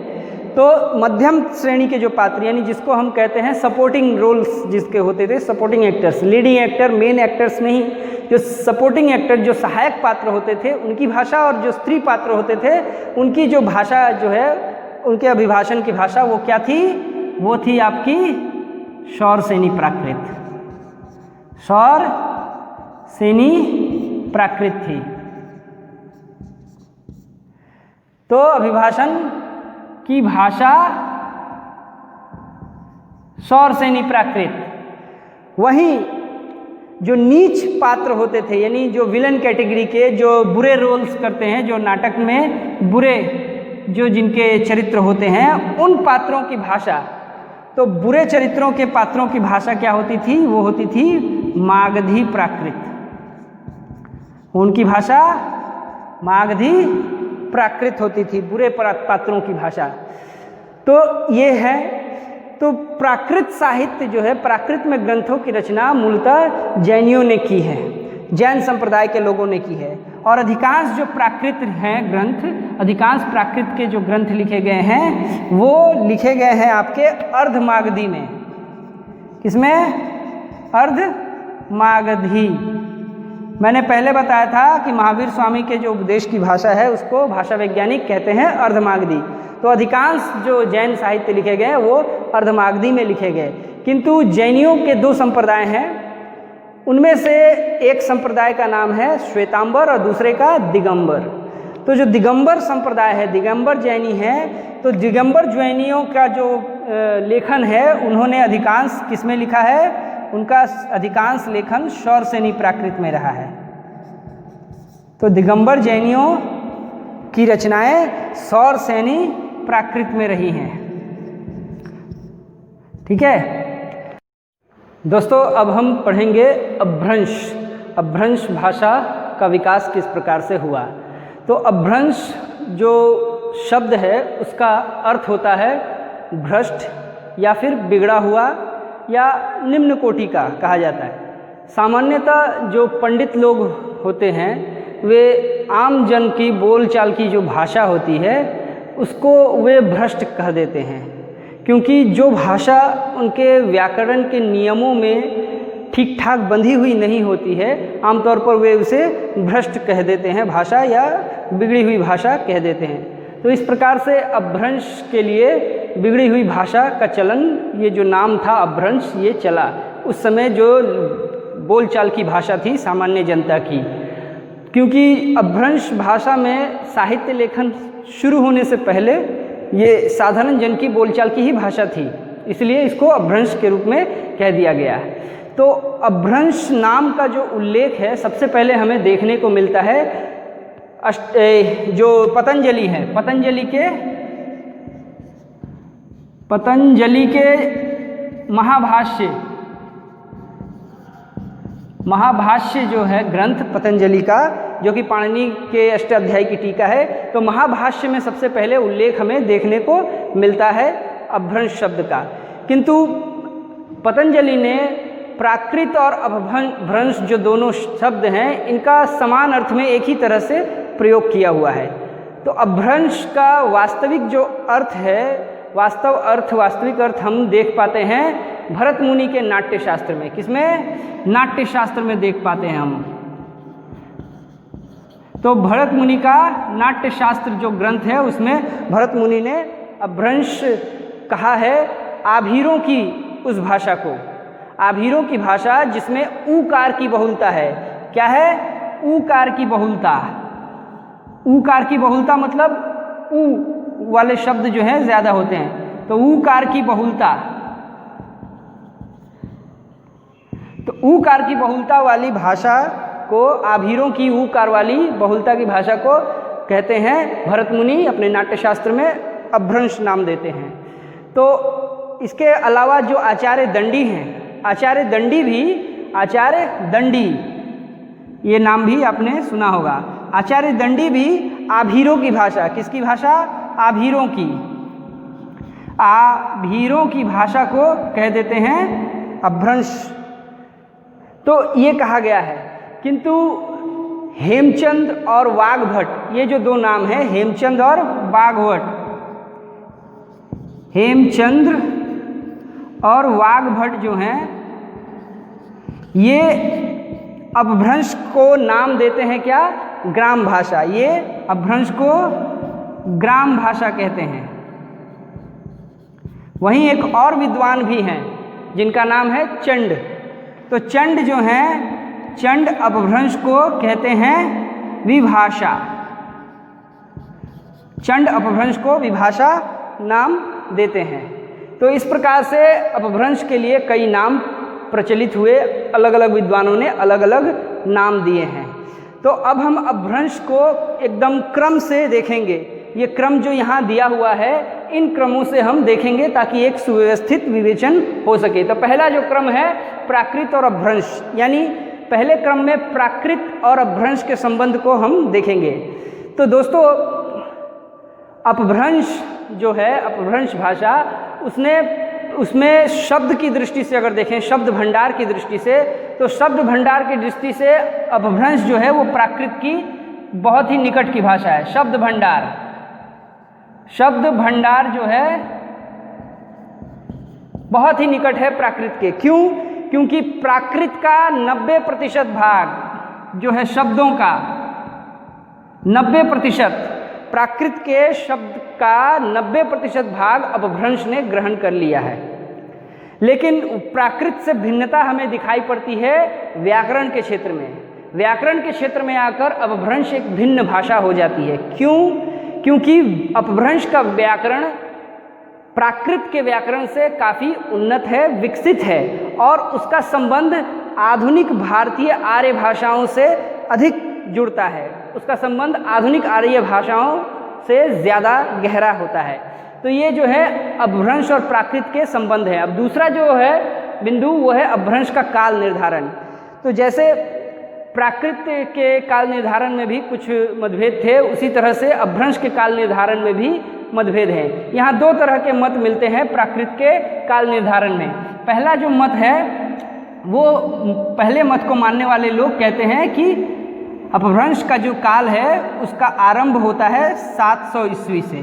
तो मध्यम श्रेणी के जो पात्र, यानी जिसको हम कहते हैं सपोर्टिंग रोल्स जिसके होते थे, supporting actors, leading actor, main actors नहीं, जो सपोर्टिंग एक्टर, जो सहायक पात्र होते थे, उनकी भाषा, और जो स्त्री पात्र होते थे उनकी जो भाषा जो है, उनके अभिभाषण की भाषा वो क्या थी? वो थी आपकी शौरसेनी प्राकृत। शौरसेनी प्राकृत थी। तो अभिभाषण की भाषा शौरसेनी प्राकृत। वहीं जो नीच पात्र होते थे, यानी जो विलन कैटेगरी के, जो बुरे रोल्स करते हैं, जो नाटक में बुरे जो जिनके चरित्र होते हैं, उन पात्रों की भाषा, तो बुरे चरित्रों के पात्रों की भाषा क्या होती थी? वो होती थी मागधी प्राकृत। उनकी भाषा मागधी प्राकृत होती थी, बुरे पात्रों की भाषा। तो ये है, तो प्राकृत साहित्य जो है, प्राकृत में ग्रंथों की रचना मूलतः जैनियों ने की है, जैन संप्रदाय के लोगों ने की है। और अधिकांश जो प्राकृत हैं ग्रंथ, अधिकांश प्राकृत के जो ग्रंथ लिखे गए हैं वो लिखे गए हैं आपके अर्धमागधी में। किसमें? अर्धमागधी। मैंने पहले बताया था कि महावीर स्वामी के जो उपदेश की भाषा है उसको भाषा वैज्ञानिक कहते हैं अर्धमागधी। तो अधिकांश जो जैन साहित्य लिखे गए वो अर्धमागधी में लिखे गए। किंतु जैनियों के 2 संप्रदाय हैं, उनमें से एक संप्रदाय का नाम है श्वेतांबर और दूसरे का दिगंबर। तो जो दिगंबर संप्रदाय है, दिगंबर जैनी है, तो दिगंबर जैनियों का जो लेखन है उन्होंने अधिकांश किस में लिखा है? उनका अधिकांश लेखन शौरसेनी प्राकृत में रहा है। तो दिगंबर जैनियों की रचनाएं शौरसेनी प्राकृत में रही हैं। ठीक है दोस्तों, अब हम पढ़ेंगे अपभ्रंश। अपभ्रंश भाषा का विकास किस प्रकार से हुआ। तो अपभ्रंश जो शब्द है उसका अर्थ होता है भ्रष्ट या फिर बिगड़ा हुआ या निम्न कोटि का कहा जाता है। सामान्यतः जो पंडित लोग होते हैं वे आम जन की बोलचाल की जो भाषा होती है उसको वे भ्रष्ट कह देते हैं, क्योंकि जो भाषा उनके व्याकरण के नियमों में ठीक ठाक बंधी हुई नहीं होती है, आमतौर पर वे उसे भ्रष्ट कह देते हैं भाषा, या बिगड़ी हुई भाषा कह देते हैं। तो इस प्रकार से अपभ्रंश के लिए बिगड़ी हुई भाषा का चलन, ये जो नाम था अपभ्रंश, ये चला। उस समय जो बोलचाल की भाषा थी सामान्य जनता की, क्योंकि अपभ्रंश भाषा में साहित्य लेखन शुरू होने से पहले ये साधारण जन की बोलचाल की ही भाषा थी, इसलिए इसको अपभ्रंश के रूप में कह दिया गया। तो अपभ्रंश नाम का जो उल्लेख है सबसे पहले हमें देखने को मिलता है जो पतंजलि है, पतंजलि के महाभाष्य जो है ग्रंथ पतंजलि का, जो कि पाणिनि के अष्टाध्यायी की टीका है, तो महाभाष्य में सबसे पहले उल्लेख हमें देखने को मिलता है अपभ्रंश शब्द का। किंतु पतंजलि ने प्राकृत और अपभ्रंश जो दोनों शब्द हैं इनका समान अर्थ में एक ही तरह से प्रयोग किया हुआ है। तो अपभ्रंश का वास्तविक जो अर्थ है, वास्तविक अर्थ हम देख पाते हैं भरत मुनि के नाट्य शास्त्र में। किसमें? नाट्य शास्त्र में देख पाते हैं हम। तो भरत मुनि का नाट्य शास्त्र जो ग्रंथ है उसमें भरत मुनि ने अपभ्रंश कहा है आभीरों की उस भाषा को, आभीरों की भाषा जिसमें ऊकार की बहुलता है। क्या है? ऊकार की बहुलता। ऊकार की बहुलता मतलब ऊ वाले शब्द जो हैं ज्यादा होते हैं, तो ऊकार की बहुलता। तो ऊकार की बहुलता वाली भाषा को, आभीरों की ऊकार वाली बहुलता की भाषा को कहते हैं भरत मुनि अपने नाट्यशास्त्र में अपभ्रंश नाम देते हैं। तो इसके अलावा जो आचार्य दंडी हैं, आचार्य दंडी ये नाम भी आपने सुना होगा। आचार्य दंडी भी आभीरों की भाषा, किसकी भाषा? आभीरों की भाषा को कह देते हैं अपभ्रंश। तो ये कहा गया है। किंतु हेमचंद और वाग्भट, ये जो दो नाम हैं हेमचंद और वाग्भट, हेमचंद्र और वाग्भट जो हैं ये अपभ्रंश को नाम देते हैं क्या? ग्राम भाषा। ये अपभ्रंश को ग्राम भाषा कहते हैं। वहीं एक और विद्वान भी हैं जिनका नाम है चंड। तो चंड जो हैं, चंड अपभ्रंश को कहते हैं विभाषा। चंड अपभ्रंश को विभाषा नाम देते हैं। तो इस प्रकार से अपभ्रंश के लिए कई नाम प्रचलित हुए, अलग अलग विद्वानों ने अलग अलग नाम दिए हैं। तो अब हम अपभ्रंश को एकदम क्रम से देखेंगे। ये क्रम जो यहाँ दिया हुआ है इन क्रमों से हम देखेंगे ताकि एक सुव्यवस्थित विवेचन हो सके। तो पहला जो क्रम है प्राकृत और अपभ्रंश, यानी पहले क्रम में प्राकृत और अपभ्रंश के संबंध को हम देखेंगे। तो दोस्तों अपभ्रंश जो है, अपभ्रंश भाषा, उसमें शब्द की दृष्टि से अगर देखें, शब्द भंडार की दृष्टि से, तो शब्द भंडार की दृष्टि से अपभ्रंश जो है वो प्राकृत की बहुत ही निकट की भाषा है। शब्द भंडार जो है बहुत ही निकट है प्राकृत के। क्यों? क्योंकि प्राकृत का 90% भाग जो है शब्दों का, 90%, प्राकृत के शब्द का 90% भाग अपभ्रंश ने ग्रहण कर लिया है। लेकिन प्राकृत से भिन्नता हमें दिखाई पड़ती है व्याकरण के क्षेत्र में। व्याकरण के क्षेत्र में आकर अपभ्रंश एक भिन्न भाषा हो जाती है। क्यों? क्योंकि अपभ्रंश का व्याकरण प्राकृत के व्याकरण से काफ़ी उन्नत है, विकसित है, और उसका संबंध आधुनिक भारतीय आर्य भाषाओं से अधिक जुड़ता है, उसका संबंध आधुनिक आर्य भाषाओं से ज़्यादा गहरा होता है। तो ये जो है अपभ्रंश और प्राकृत के संबंध है। अब दूसरा जो है बिंदु वो है अपभ्रंश का काल निर्धारण। तो जैसे प्राकृत के काल निर्धारण में भी कुछ मतभेद थे, उसी तरह से अपभ्रंश के काल निर्धारण में भी मतभेद है। यहाँ दो तरह के मत मिलते हैं प्राकृत के काल निर्धारण में। पहला जो मत है वो पहले मत को मानने वाले लोग कहते हैं कि अपभ्रंश का जो काल है उसका आरंभ होता है 700 ईस्वी से।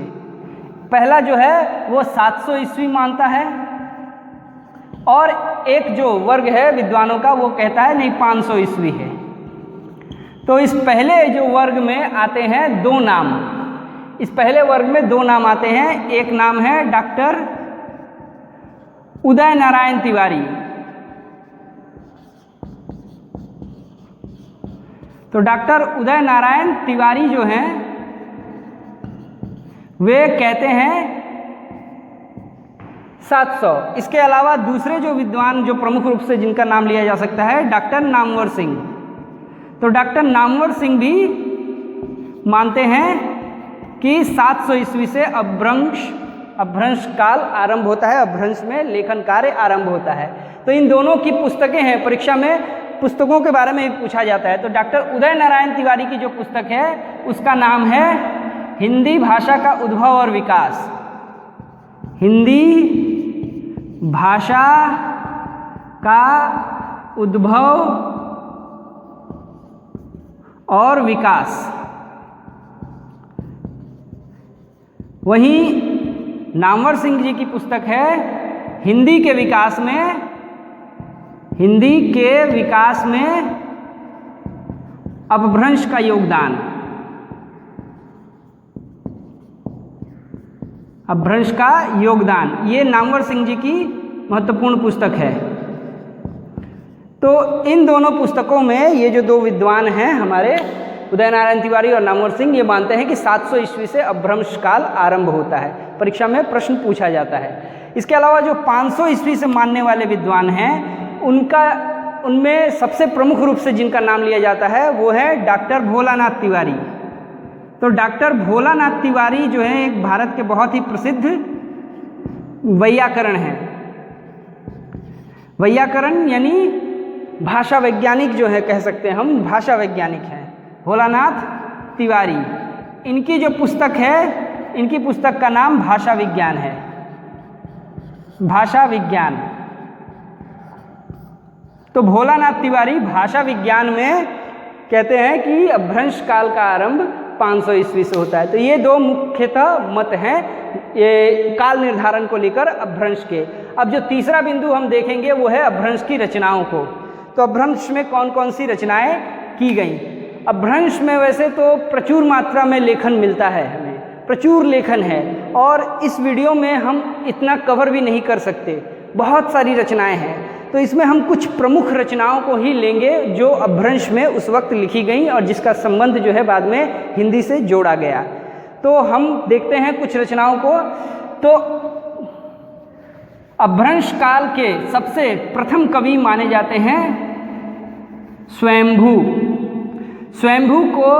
पहला जो है वो 700 ईस्वी मानता है, और एक जो वर्ग है विद्वानों का वो कहता है नहीं 500 ईस्वी है। तो इस पहले जो वर्ग में आते हैं दो नाम, इस पहले वर्ग में दो नाम आते हैं। एक नाम है डॉक्टर उदय नारायण तिवारी। तो डॉक्टर उदय नारायण तिवारी जो हैं वे कहते हैं 700। इसके अलावा दूसरे जो विद्वान जो प्रमुख रूप से जिनका नाम लिया जा सकता है डॉक्टर नामवर सिंह। तो डॉक्टर नामवर सिंह भी मानते हैं कि 700 ईस्वी से अपभ्रंश काल आरंभ होता है, अपभ्रंश में लेखन कार्य आरंभ होता है। तो इन दोनों की पुस्तकें हैं, परीक्षा में पुस्तकों के बारे में ही पूछा जाता है। तो डॉक्टर उदय नारायण तिवारी की जो पुस्तक है उसका नाम है हिंदी भाषा का उद्भव और विकास। हिंदी भाषा का उद्भव और विकास। वहीं नामवर सिंह जी की पुस्तक है हिंदी के विकास में अपभ्रंश का योगदान। अपभ्रंश का योगदान, ये नामवर सिंह जी की महत्वपूर्ण पुस्तक है। तो इन दोनों पुस्तकों में ये जो दो विद्वान हैं हमारे उदय नारायण तिवारी और नामवर सिंह, ये मानते हैं कि 700 ईस्वी से अपभ्रंश काल आरंभ होता है। परीक्षा में प्रश्न पूछा जाता है। इसके अलावा जो 500 ईस्वी से मानने वाले विद्वान हैं उनमें सबसे प्रमुख रूप से जिनका नाम लिया जाता है वो है डॉक्टर भोलानाथ तिवारी। तो डॉक्टर भोलानाथ तिवारी जो है एक भारत के बहुत ही प्रसिद्ध वैयाकरण हैं। वैयाकरण यानी भाषा वैज्ञानिक जो है, कह सकते हैं हम भाषा वैज्ञानिक हैं भोलानाथ तिवारी। इनकी जो पुस्तक है, इनकी पुस्तक का नाम भाषा विज्ञान है। भाषा विज्ञान। तो भोलानाथ तिवारी भाषा विज्ञान में कहते हैं कि अपभ्रंश काल का आरंभ 500 ईस्वी से होता है। तो ये दो मुख्यतः मत हैं ये काल निर्धारण को लेकर अपभ्रंश के। अब जो तीसरा बिंदु हम देखेंगे वो है अपभ्रंश की रचनाओं को। तो अपभ्रंश में कौन कौन सी रचनाएं की गई। अपभ्रंश में वैसे तो प्रचुर मात्रा में लेखन मिलता है, हमें प्रचुर लेखन है, और इस वीडियो में हम इतना कवर भी नहीं कर सकते, बहुत सारी रचनाएं हैं। तो इसमें हम कुछ प्रमुख रचनाओं को ही लेंगे जो अपभ्रंश में उस वक्त लिखी गई और जिसका संबंध जो है बाद में हिंदी से जोड़ा गया। तो हम देखते हैं कुछ रचनाओं को। तो अपभ्रंश काल के सबसे प्रथम कवि माने जाते हैं स्वयंभू। स्वयंभू को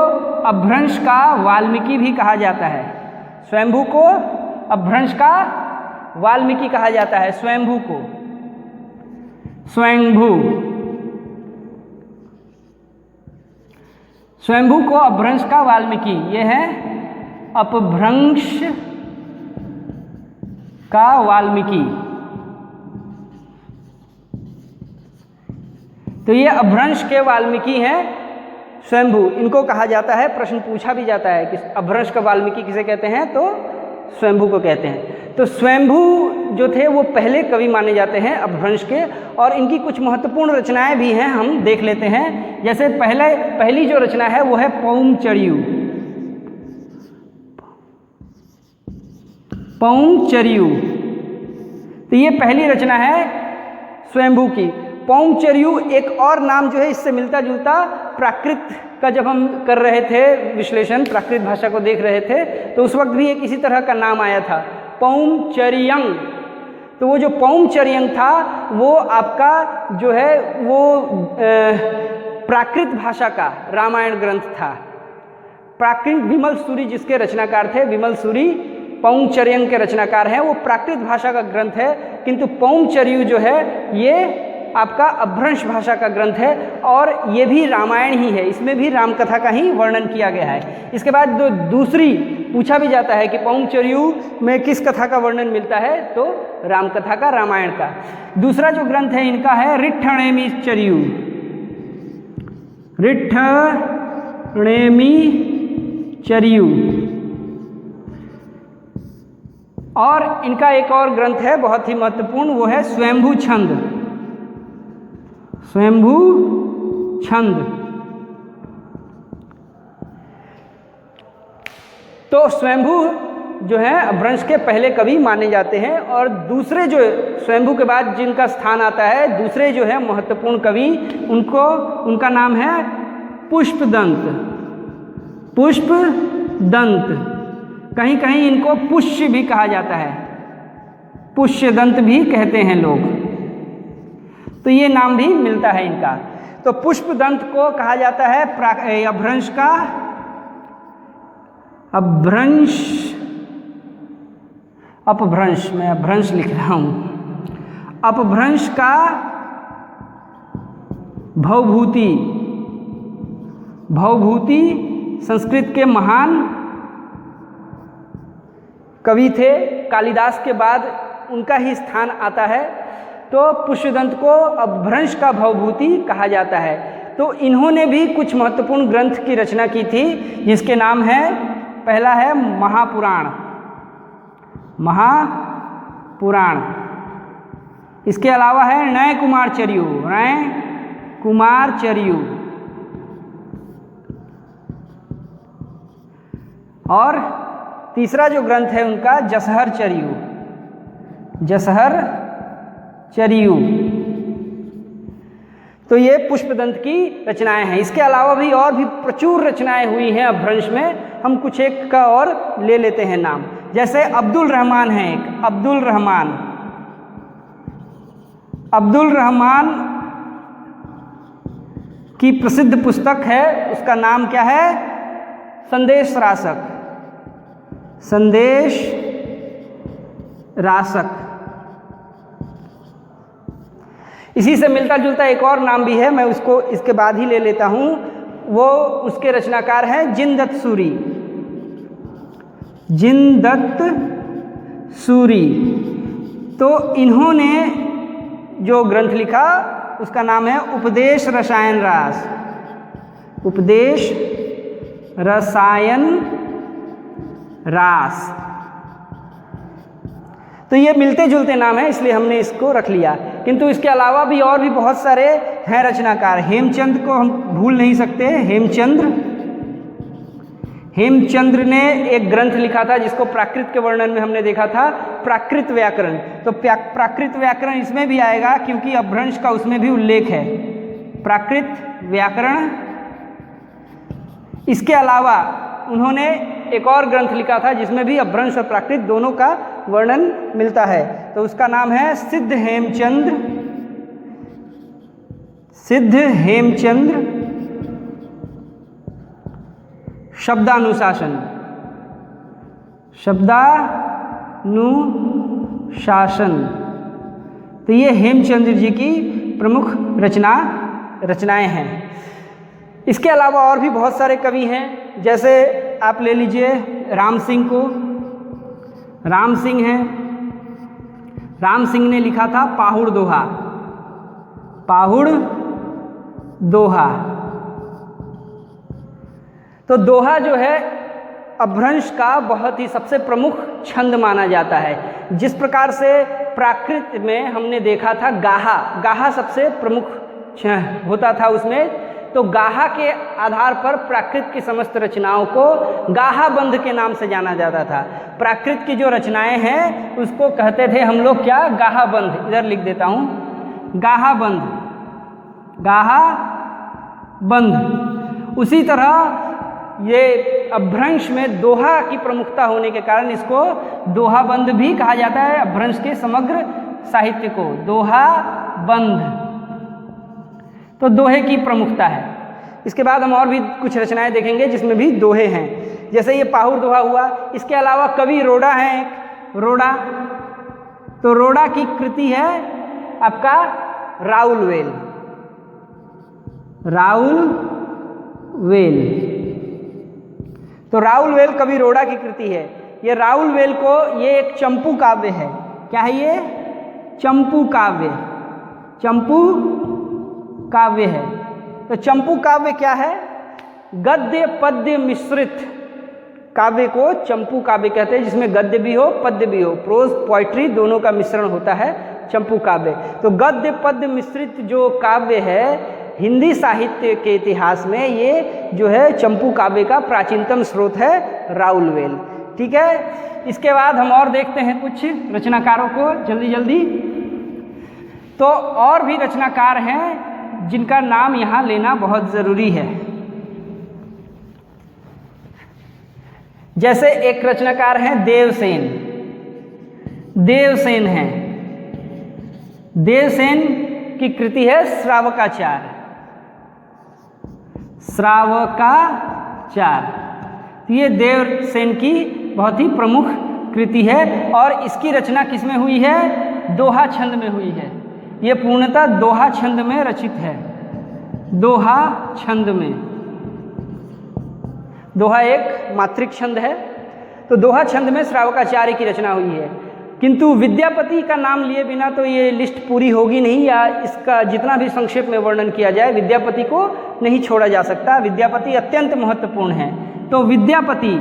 अपभ्रंश का वाल्मीकि भी कहा जाता है। स्वयंभू को अपभ्रंश का वाल्मीकि कहा जाता है। स्वयंभू को स्वयंभू को अपभ्रंश का वाल्मीकि, ये है अपभ्रंश का वाल्मीकि। तो ये अपभ्रंश के वाल्मीकि हैं स्वयंभू, इनको कहा जाता है। प्रश्न पूछा भी जाता है कि अपभ्रंश का वाल्मीकि किसे कहते हैं, तो स्वयंभू को कहते हैं। तो स्वयंभू जो थे वो पहले कवि माने जाते हैं अपभ्रंश के, और इनकी कुछ महत्वपूर्ण रचनाएं भी हैं, हम देख लेते हैं। जैसे पहली जो रचना है वो है पौंचर्यू। पौंचर्यू, तो ये पहली रचना है स्वयंभू की। पौंचर्यू एक और नाम जो है इससे मिलता जुलता प्राकृत का जब हम कर रहे थे विश्लेषण, प्राकृत भाषा को देख रहे थे, तो उस वक्त भी एक इसी तरह का नाम आया था, पौमचर्यंग। तो वो जो पौमचर्यंग था वो आपका जो है वो प्राकृत भाषा का रामायण ग्रंथ था। प्राकृत विमल सूरी जिसके रचनाकार थे, विमल सूरी पौमचर्यंग के रचनाकार हैं, वो प्राकृत भाषा का ग्रंथ है। किंतु पौमचर्यु जो है ये आपका अपभ्रंश भाषा का ग्रंथ है और ये भी रामायण ही है, इसमें भी रामकथा का ही वर्णन किया गया है। इसके बाद दूसरी पूछा भी जाता है कि पौमचर्यु में किस कथा का वर्णन मिलता है, तो रामकथा का, रामायण का। दूसरा जो ग्रंथ है इनका है ऋट्ठणेमिचर्यु, ऋट्ठणेमिचर्यु। और इनका एक और ग्रंथ है बहुत ही महत्वपूर्ण, वो है स्वयंभू छंद, स्वयंभू छंद। तो स्वयंभू जो है अपभ्रंश के पहले कवि माने जाते हैं। और दूसरे जो स्वयंभू के बाद जिनका स्थान आता है, दूसरे जो है महत्वपूर्ण कवि, उनका नाम है पुष्पदंत, पुष्पदंत। कहीं कहीं इनको पुष्य भी कहा जाता है, पुष्यदंत भी कहते हैं लोग, तो ये नाम भी मिलता है इनका। तो पुष्पदंत को कहा जाता है अपभ्रंश का, अपभ्रंश, मैं अपभ्रंश लिख रहा हूं, अपभ्रंश का भवभूति। भवभूति संस्कृत के महान कवि थे, कालिदास के बाद उनका ही स्थान आता है। तो पुष्पदंत को अपभ्रंश का भवभूति कहा जाता है। तो इन्होंने भी कुछ महत्वपूर्ण ग्रंथ की रचना की थी, जिसके नाम है, पहला है महापुराण, महापुराण। इसके अलावा है नय कुमारचर्यु, नय कुमारचर्यु। और तीसरा जो ग्रंथ है उनका जसहरचर्यु, जसहरचर्यु। तो ये पुष्पदंत की रचनाएं हैं। इसके अलावा भी और भी प्रचुर रचनाएं हुई हैं अपभ्रंश में, हम कुछ एक का और ले लेते हैं नाम। जैसे अब्दुल रहमान है एक, अब्दुल रहमान। अब्दुल रहमान की प्रसिद्ध पुस्तक है, उसका नाम क्या है, संदेश रासक, संदेश रासक। इसी से मिलता जुलता एक और नाम भी है, मैं उसको इसके बाद ही ले लेता हूं। वो उसके रचनाकार हैं जिनदत्त सूरी, जिनदत्त सूरी। तो इन्होंने जो ग्रंथ लिखा उसका नाम है उपदेश रसायन रास, उपदेश रसायन रास। तो ये मिलते जुलते नाम है, इसलिए हमने इसको रख लिया। किंतु इसके अलावा भी और भी बहुत सारे हैं रचनाकार। हेमचंद को हम भूल नहीं सकते, हेमचंद्र। हेमचंद्र ने एक ग्रंथ लिखा था जिसको प्राकृत के वर्णन में हमने देखा था, प्राकृत व्याकरण। तो प्राकृत व्याकरण इसमें भी आएगा क्योंकि अपभ्रंश का उसमें भी उल्लेख है, प्राकृत व्याकरण। इसके अलावा उन्होंने एक और ग्रंथ लिखा था जिसमें भी अपभ्रंश और प्राकृत दोनों का वर्णन मिलता है। तो उसका नाम है सिद्ध हेमचंद्र, सिद्ध हेमचंद्र शब्दानुशासन, शब्दानुशासन। तो ये हेमचंद्र जी की प्रमुख रचनाएं हैं। इसके अलावा और भी बहुत सारे कवि हैं, जैसे आप ले लीजिए राम सिंह को। राम सिंह हैं, राम सिंह ने लिखा था पाहुड़ दोहा, पाहुड़ दोहा। तो दोहा जो है अपभ्रंश का बहुत ही सबसे प्रमुख छंद माना जाता है। जिस प्रकार से प्राकृत में हमने देखा था गाहा, गाहा सबसे प्रमुख होता था उसमें, तो गाहा के आधार पर प्राकृत की समस्त रचनाओं को गाहाबंध के नाम से जाना जाता था। प्राकृत की जो रचनाएं हैं उसको कहते थे हम लोग क्या, गाहाबंध। इधर लिख देता हूँ, गाहाबंध, गाहाबंध। बंध। उसी तरह ये अपभ्रंश में दोहा की प्रमुखता होने के कारण इसको दोहा बंध भी कहा जाता है। अपभ्रंश के समग्र साहित्य को दोहा बंध, तो दोहे की प्रमुखता है। इसके बाद हम और भी कुछ रचनाएं देखेंगे जिसमें भी दोहे हैं, जैसे ये पाहुर दोहा हुआ। इसके अलावा कवि रोड़ा है, एक रोड़ा, तो रोड़ा की कृति है आपका राउलवेल। राउलवेल, तो राउलवेल कवि रोड़ा की कृति है। ये राउलवेल को ये एक चंपू काव्य है। क्या है ये? चंपू काव्य, चंपू काव्य है। तो चंपू काव्य क्या है? गद्य पद्य मिश्रित काव्य को चंपू काव्य कहते हैं, जिसमें गद्य भी हो पद्य भी हो, प्रोज पोइट्री दोनों का मिश्रण होता है चंपू काव्य। तो गद्य पद्य मिश्रित जो काव्य है हिंदी साहित्य के इतिहास में, ये जो है चंपू काव्य का प्राचीनतम स्रोत है राउलवेल। ठीक है, इसके बाद हम और देखते हैं कुछ रचनाकारों को जल्दी जल्दी। तो और भी रचनाकार हैं जिनका नाम यहाँ लेना बहुत ज़रूरी है। जैसे एक रचनाकार हैं देवसेन। देवसेन हैं, देवसेन की कृति है श्रावकाचार। श्रावकाचार, तो ये देवसेन की बहुत ही प्रमुख कृति है और इसकी रचना किसमें हुई है? दोहा छंद में हुई है। ये पूर्णतः दोहा छंद में रचित है। दोहा छंद में, दोहा एक मात्रिक छंद है, तो दोहा छंद में श्रावकाचार्य की रचना हुई है। किंतु विद्यापति का नाम लिए बिना तो ये लिस्ट पूरी होगी नहीं, या इसका जितना भी संक्षेप में वर्णन किया जाए विद्यापति को नहीं छोड़ा जा सकता। विद्यापति अत्यंत महत्वपूर्ण है। तो विद्यापति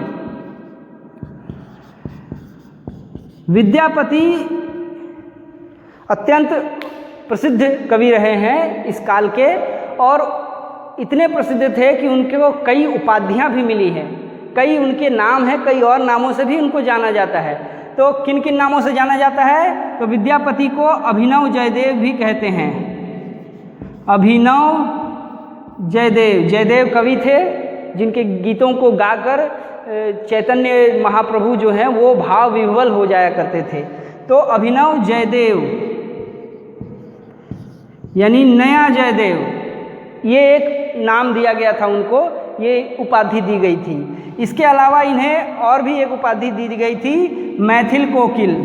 अत्यंत प्रसिद्ध कवि रहे हैं इस काल के, और इतने प्रसिद्ध थे कि उनके को कई उपाधियां भी मिली हैं, कई उनके नाम हैं, कई और नामों से भी उनको जाना जाता है। तो किन किन नामों से जाना जाता है? तो विद्यापति को अभिनव जयदेव भी कहते हैं। अभिनव जयदेव, जयदेव कवि थे जिनके गीतों को गाकर चैतन्य महाप्रभु जो हैं वो भाव विह्वल हो जाया करते थे। तो अभिनव जयदेव यानी नया जयदेव, ये एक नाम दिया गया था उनको, ये उपाधि दी गई थी। इसके अलावा इन्हें और भी एक उपाधि दी गई थी, मैथिल कोकिल।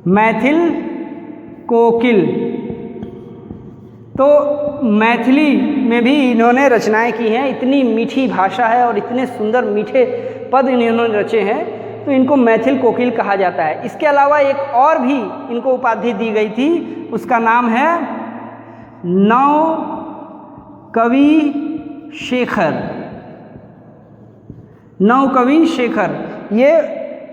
मैथिल कोकिल, तो मैथिली में भी इन्होंने रचनाएं की हैं। इतनी मीठी भाषा है और इतने सुंदर मीठे पद इन्होंने रचे हैं, तो इनको मैथिल कोकिल कहा जाता है। इसके अलावा एक और भी इनको उपाधि दी गई थी, उसका नाम है नव कवि शेखर। नव कवि शेखर, ये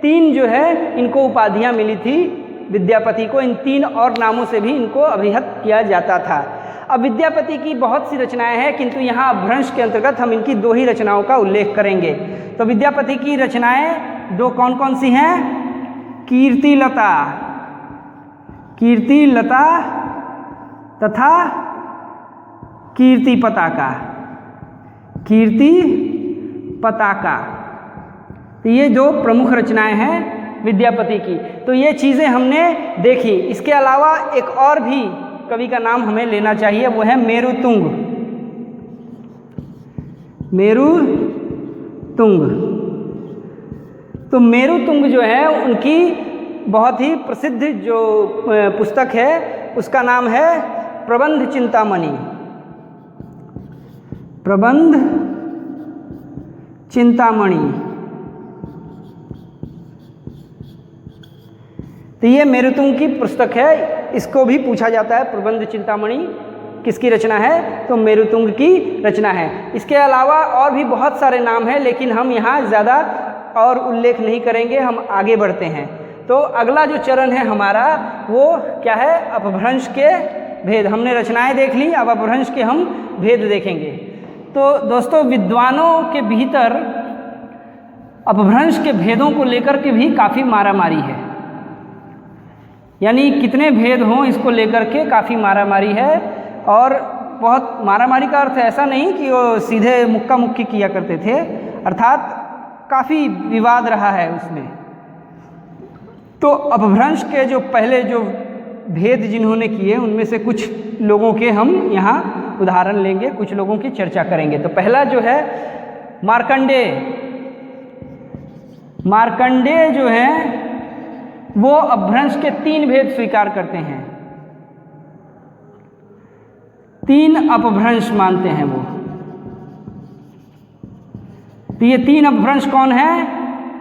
तीन जो है इनको उपाधियां मिली थी विद्यापति को। इन तीन और नामों से भी इनको अभिहित किया जाता था। अब विद्यापति की बहुत सी रचनाएं हैं, किंतु यहाँ अपभ्रंश के अंतर्गत हम इनकी दो ही रचनाओं का उल्लेख करेंगे। तो विद्यापति की रचनाएं दो कौन कौन सी हैं? कीर्तिलता, कीर्तिलता तथा कीर्ति पताका। कीर्ति पताका, तो ये दो प्रमुख रचनाएं हैं विद्यापति की। तो ये चीज़ें हमने देखी। इसके अलावा एक और भी कवि का नाम हमें लेना चाहिए, वो है मेरुतुंग। मेरुतुंग, तो मेरुतुंग जो है उनकी बहुत ही प्रसिद्ध जो पुस्तक है उसका नाम है प्रबंध चिंतामणि। प्रबंध चिंतामणि, तो ये मेरुतुंग की पुस्तक है। इसको भी पूछा जाता है प्रबंध चिंतामणि किसकी रचना है, तो मेरुतुंग की रचना है। इसके अलावा और भी बहुत सारे नाम हैं, लेकिन हम यहाँ ज़्यादा और उल्लेख नहीं करेंगे, हम आगे बढ़ते हैं। तो अगला जो चरण है हमारा वो क्या है? अपभ्रंश के भेद। हमने रचनाएं देख ली, अब अपभ्रंश के हम भेद देखेंगे। तो दोस्तों, विद्वानों के भीतर अपभ्रंश के भेदों को लेकर के भी काफ़ी मारामारी है, यानी कितने भेद हों इसको लेकर के काफ़ी मारामारी है। और बहुत मारामारी का अर्थ ऐसा नहीं कि वो सीधे मुक्का मुक्की किया करते थे, अर्थात काफ़ी विवाद रहा है उसमें। तो अपभ्रंश के जो पहले जो भेद जिन्होंने किए उनमें से कुछ लोगों के हम यहाँ उदाहरण लेंगे, कुछ लोगों की चर्चा करेंगे। तो पहला जो है मार्कंडेय। मार्कंडेय जो हैं वो अपभ्रंश के 3 भेद स्वीकार करते हैं, 3 अपभ्रंश मानते हैं वो। तो ये 3 अपभ्रंश कौन है?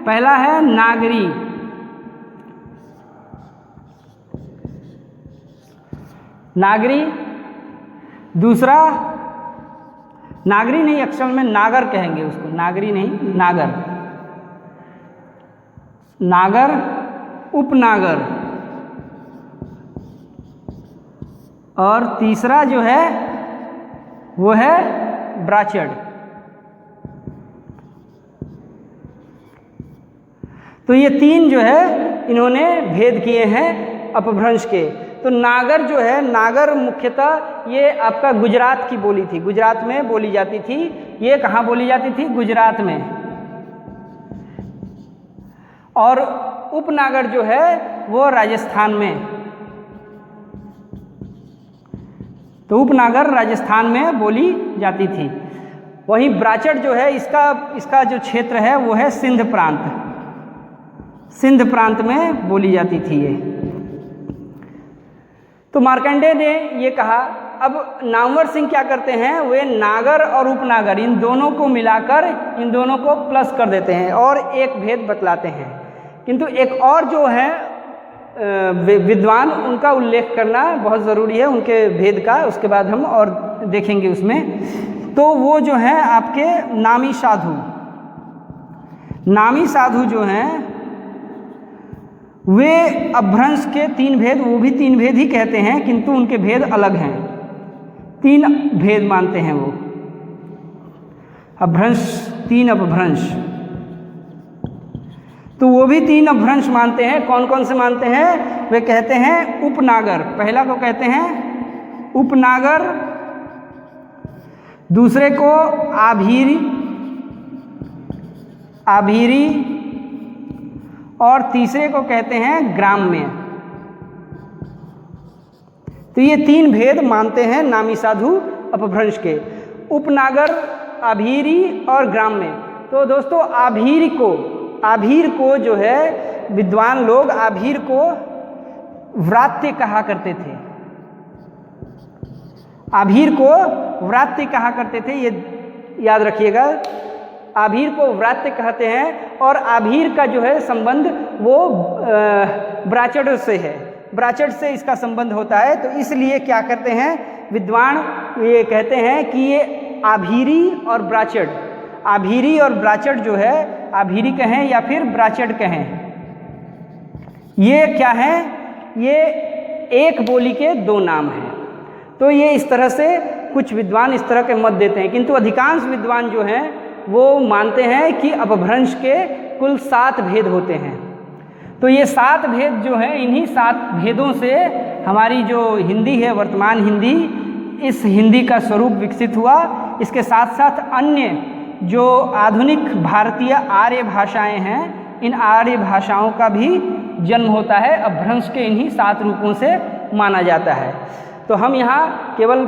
पहला है नागरी। नागरी, दूसरा नागरी नहीं, अक्सर में नागर कहेंगे उसको, नागरी नहीं, नागर। नागर, उपनागर, और तीसरा जो है वो है ब्राचड। तो ये 3 जो है इन्होंने भेद किए हैं अपभ्रंश के। तो नागर जो है, नागर मुख्यतः ये आपका गुजरात की बोली थी, गुजरात में बोली जाती थी। ये कहाँ बोली जाती थी? गुजरात में। और उपनागर जो है वो राजस्थान में। तो उपनागर राजस्थान में बोली जाती थी। वहीं ब्राचड जो है इसका जो क्षेत्र है वो है सिंध प्रांत। सिंध प्रांत में बोली जाती थी ये। तो मार्कंडेय ने ये कहा। अब नामवर सिंह क्या करते हैं? वे नागर और उपनागर इन दोनों को मिलाकर इन दोनों को प्लस कर देते हैं और एक भेद बतलाते हैं। किंतु एक और जो है विद्वान, उनका उल्लेख करना बहुत ज़रूरी है, उनके भेद का, उसके बाद हम और देखेंगे उसमें। तो वो जो हैं आपके नामी साधु। नामी साधु जो हैं वे अपभ्रंश के 3 भेद, वो भी 3 भेद ही कहते हैं, किंतु उनके भेद अलग हैं। 3 भेद मानते हैं वो अपभ्रंश, 3 अपभ्रंश। तो वो भी 3 अपभ्रंश मानते हैं। कौन कौन से मानते हैं? वे कहते हैं उपनागर। पहला को कहते हैं उपनागर, दूसरे को आभीरी, आभीरी, और तीसरे को कहते हैं ग्राम्य। तो ये 3 भेद मानते हैं नामी साधु अपभ्रंश के, उपनागर, आभीरी और ग्राम्य। तो दोस्तों आभीर को जो है विद्वान लोग आभीर को व्रात्य कहा करते थे। आभीर को व्रात्य कहा करते थे, ये याद रखिएगा। आभीर को व्रात्य कहते हैं और आभीर का जो है संबंध वो ब्राचड से है, ब्राचड से इसका संबंध होता है। तो इसलिए क्या करते हैं विद्वान, ये कहते हैं कि ये आभीरी और ब्राचड, आभीरी और ब्राचड जो है, आभीरी कहें या फिर ब्राचड कहें, ये क्या है? ये एक बोली के 2 नाम हैं। तो ये इस तरह से कुछ विद्वान इस तरह के मत देते हैं, किंतु अधिकांश विद्वान जो हैं वो मानते हैं कि अपभ्रंश के कुल 7 भेद होते हैं। तो ये 7 भेद जो हैं, इन्हीं 7 भेदों से हमारी जो हिंदी है, वर्तमान हिंदी, इस हिंदी का स्वरूप विकसित हुआ। इसके साथ साथ अन्य जो आधुनिक भारतीय आर्य भाषाएं हैं, इन आर्य भाषाओं का भी जन्म होता है अपभ्रंश के इन्हीं 7 रूपों से माना जाता है। तो हम यहाँ केवल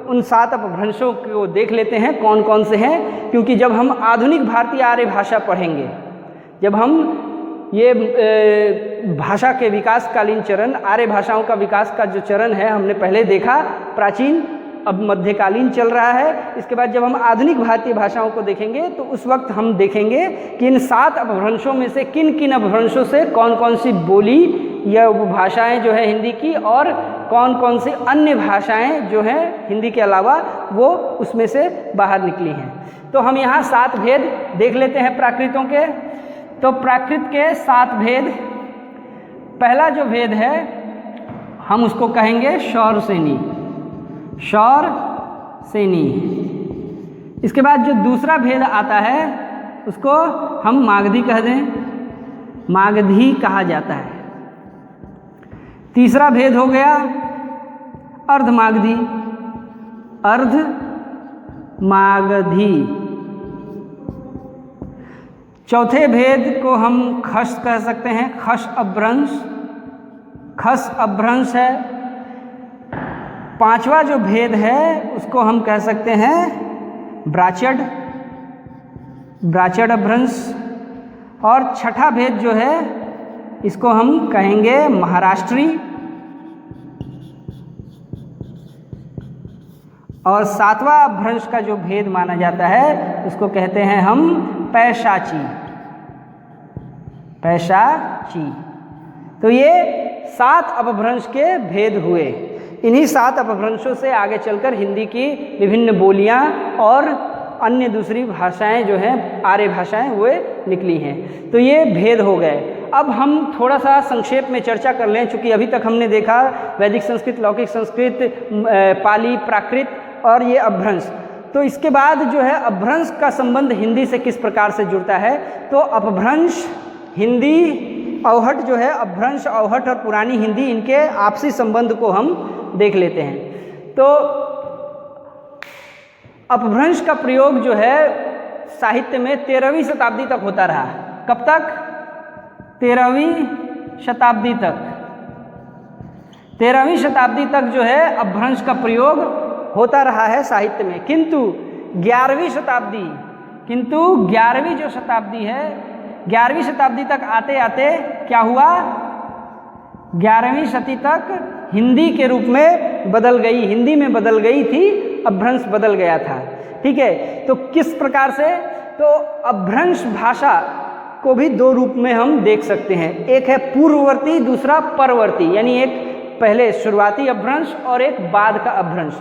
उन 7 अपभ्रंशों को देख लेते हैं कौन कौन से हैं, क्योंकि जब हम आधुनिक भारतीय आर्य भाषा पढ़ेंगे, जब हम ये भाषा के विकासकालीन चरण, आर्य भाषाओं का विकास का जो चरण है हमने पहले देखा, प्राचीन, अब मध्यकालीन चल रहा है। इसके बाद जब हम आधुनिक भारतीय भाषाओं को देखेंगे तो उस वक्त हम देखेंगे कि इन 7 अपभ्रंशों में से किन किन अपभ्रंशों से कौन कौन सी बोली या वो भाषाएं जो है हिंदी की, और कौन कौन सी अन्य भाषाएं जो हैं हिंदी के अलावा वो उसमें से बाहर निकली हैं। तो हम यहाँ 7 भेद देख लेते हैं प्राकृतों के। तो प्राकृत के 7 भेद, पहला जो भेद है हम उसको कहेंगे शौर सेनी, शौर सेनी। इसके बाद जो दूसरा भेद आता है उसको हम मागधी कह दें, मागधी कहा जाता है। तीसरा भेद हो गया अर्धमागधी, अर्ध मागधी। चौथे भेद को हम खश कह सकते हैं, खश अपभ्रंश, खश अपभ्रंश है। पांचवा जो भेद है उसको हम कह सकते हैं ब्राचड, ब्राचड अपभ्रंश। और छठा भेद जो है इसको हम कहेंगे महाराष्ट्री। और सातवां अपभ्रंश का जो भेद माना जाता है उसको कहते हैं हम पैशाची, पैशाची। तो ये 7 अपभ्रंश के भेद हुए। इन्हीं 7 अपभ्रंशों से आगे चलकर हिंदी की विभिन्न बोलियां और अन्य दूसरी भाषाएं जो हैं आर्य भाषाएं वो निकली हैं। तो ये भेद हो गए। अब हम थोड़ा सा संक्षेप में चर्चा कर लें, चूँकि अभी तक हमने देखा वैदिक संस्कृत, लौकिक संस्कृत, पाली, प्राकृत और ये अपभ्रंश। तो इसके बाद जो है अपभ्रंश का संबंध हिंदी से किस प्रकार से जुड़ता है, तो अपभ्रंश हिंदी, अवहट जो है अपभ्रंश, अवहट और पुरानी हिंदी, इनके आपसी संबंध को हम देख लेते हैं। तो अपभ्रंश का प्रयोग जो है साहित्य में 13वीं शताब्दी तक होता रहा। कब तक? 13वीं शताब्दी तक। 13वीं शताब्दी तक जो है अपभ्रंश का प्रयोग होता रहा है साहित्य में। किंतु 11वीं जो शताब्दी है, 11वीं शताब्दी तक आते आते क्या हुआ, 11वीं शती तक हिंदी के रूप में बदल गई, हिंदी में बदल गई थी, अपभ्रंश बदल गया था। ठीक है, तो किस प्रकार से, तो अपभ्रंश भाषा को भी 2 रूप में हम देख सकते हैं। एक है पूर्ववर्ती, दूसरा परवर्ती, यानी एक पहले शुरुआती अपभ्रंश और एक बाद का अपभ्रंश।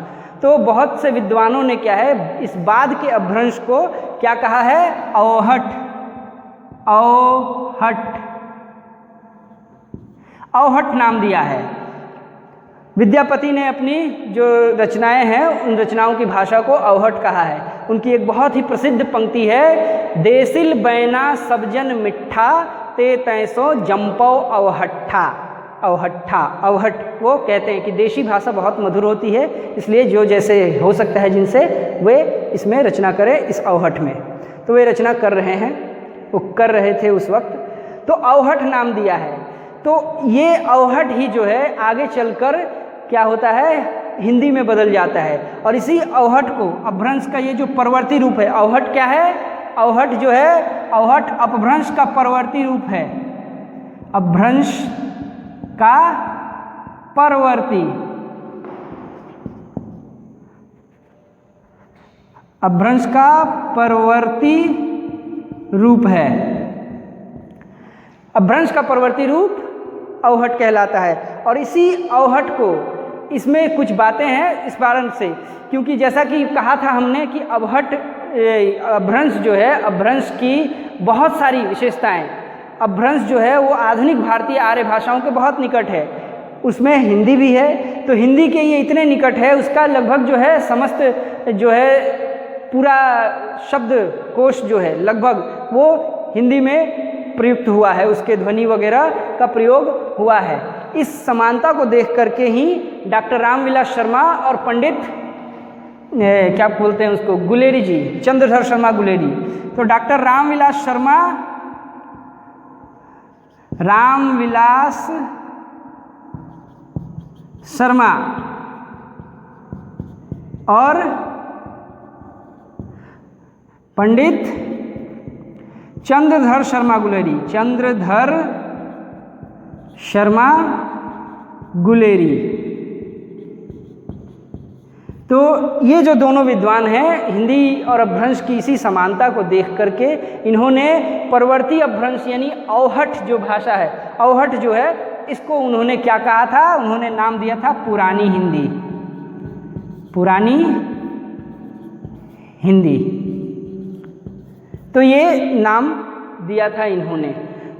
तो बहुत से विद्वानों ने क्या है, इस बाद के अपभ्रंश को क्या कहा है, अवहट, अवहट, अवहट नाम दिया है। विद्यापति ने अपनी जो रचनाएं हैं उन रचनाओं की भाषा को अवहट कहा है। उनकी एक बहुत ही प्रसिद्ध पंक्ति है, देसिल बैना सबजन मिठ्ठा ते तैसो जंपो अवहट्ठा। अवहट्ठा, अवहट, वो कहते हैं कि देशी भाषा बहुत मधुर होती है, इसलिए जो जैसे हो सकता है जिनसे वे इसमें रचना करें इस अवहट में। तो वे रचना कर रहे हैं, वो कर रहे थे उस वक्त, तो अवहट नाम दिया है। तो ये अवहट ही जो है आगे चलकर क्या होता है, हिंदी में बदल जाता है। और इसी अवहट को, अपभ्रंश का ये जो परवर्ती रूप है, अवहट क्या है, अवहट जो है, अवहट अपभ्रंश का परवर्ती रूप है, अपभ्रंश का परवर्ती, अपभ्रंश का परवर्ती रूप है। अपभ्रंश का परवर्ती रूप अवहट कहलाता है। और इसी अवहट को, इसमें कुछ बातें हैं इस कारण से, क्योंकि जैसा कि कहा था हमने कि अवहट अपभ्रंश जो है, अपभ्रंश की बहुत सारी विशेषताएं, अपभ्रंश जो है वो आधुनिक भारतीय आर्य भाषाओं के बहुत निकट है, उसमें हिंदी भी है। तो हिंदी के ये इतने निकट है, उसका लगभग जो है समस्त जो है पूरा शब्द कोश जो है लगभग वो हिंदी में प्रयुक्त हुआ है, उसके ध्वनि वगैरह का प्रयोग हुआ है। इस समानता को देख करके ही डॉक्टर रामविलास शर्मा और पंडित क्या बोलते हैं उसको, गुलेरी जी, चंद्रधर शर्मा गुलेरी, तो डॉक्टर रामविलास शर्मा, रामविलास शर्मा और पंडित चंद्रधर शर्मा गुलेरी, चंद्रधर शर्मा गुलेरी, तो ये जो दोनों विद्वान हैं, हिंदी और अपभ्रंश की इसी समानता को देख करके इन्होंने परवर्ती अपभ्रंश यानी अवहट जो भाषा है, अवहट जो है, इसको उन्होंने क्या कहा था, उन्होंने नाम दिया था पुरानी हिंदी, पुरानी हिंदी। तो ये नाम दिया था इन्होंने।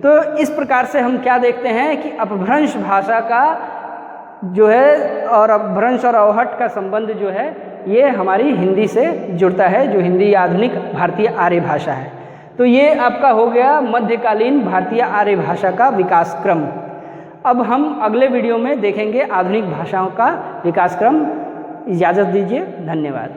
तो इस प्रकार से हम क्या देखते हैं कि अपभ्रंश भाषा का जो है और अपभ्रंश और अवहट का संबंध जो है ये हमारी हिंदी से जुड़ता है, जो हिंदी आधुनिक भारतीय आर्य भाषा है। तो ये आपका हो गया मध्यकालीन भारतीय आर्य भाषा का विकास क्रम। अब हम अगले वीडियो में देखेंगे आधुनिक भाषाओं का विकास क्रम। इजाज़त दीजिए। धन्यवाद।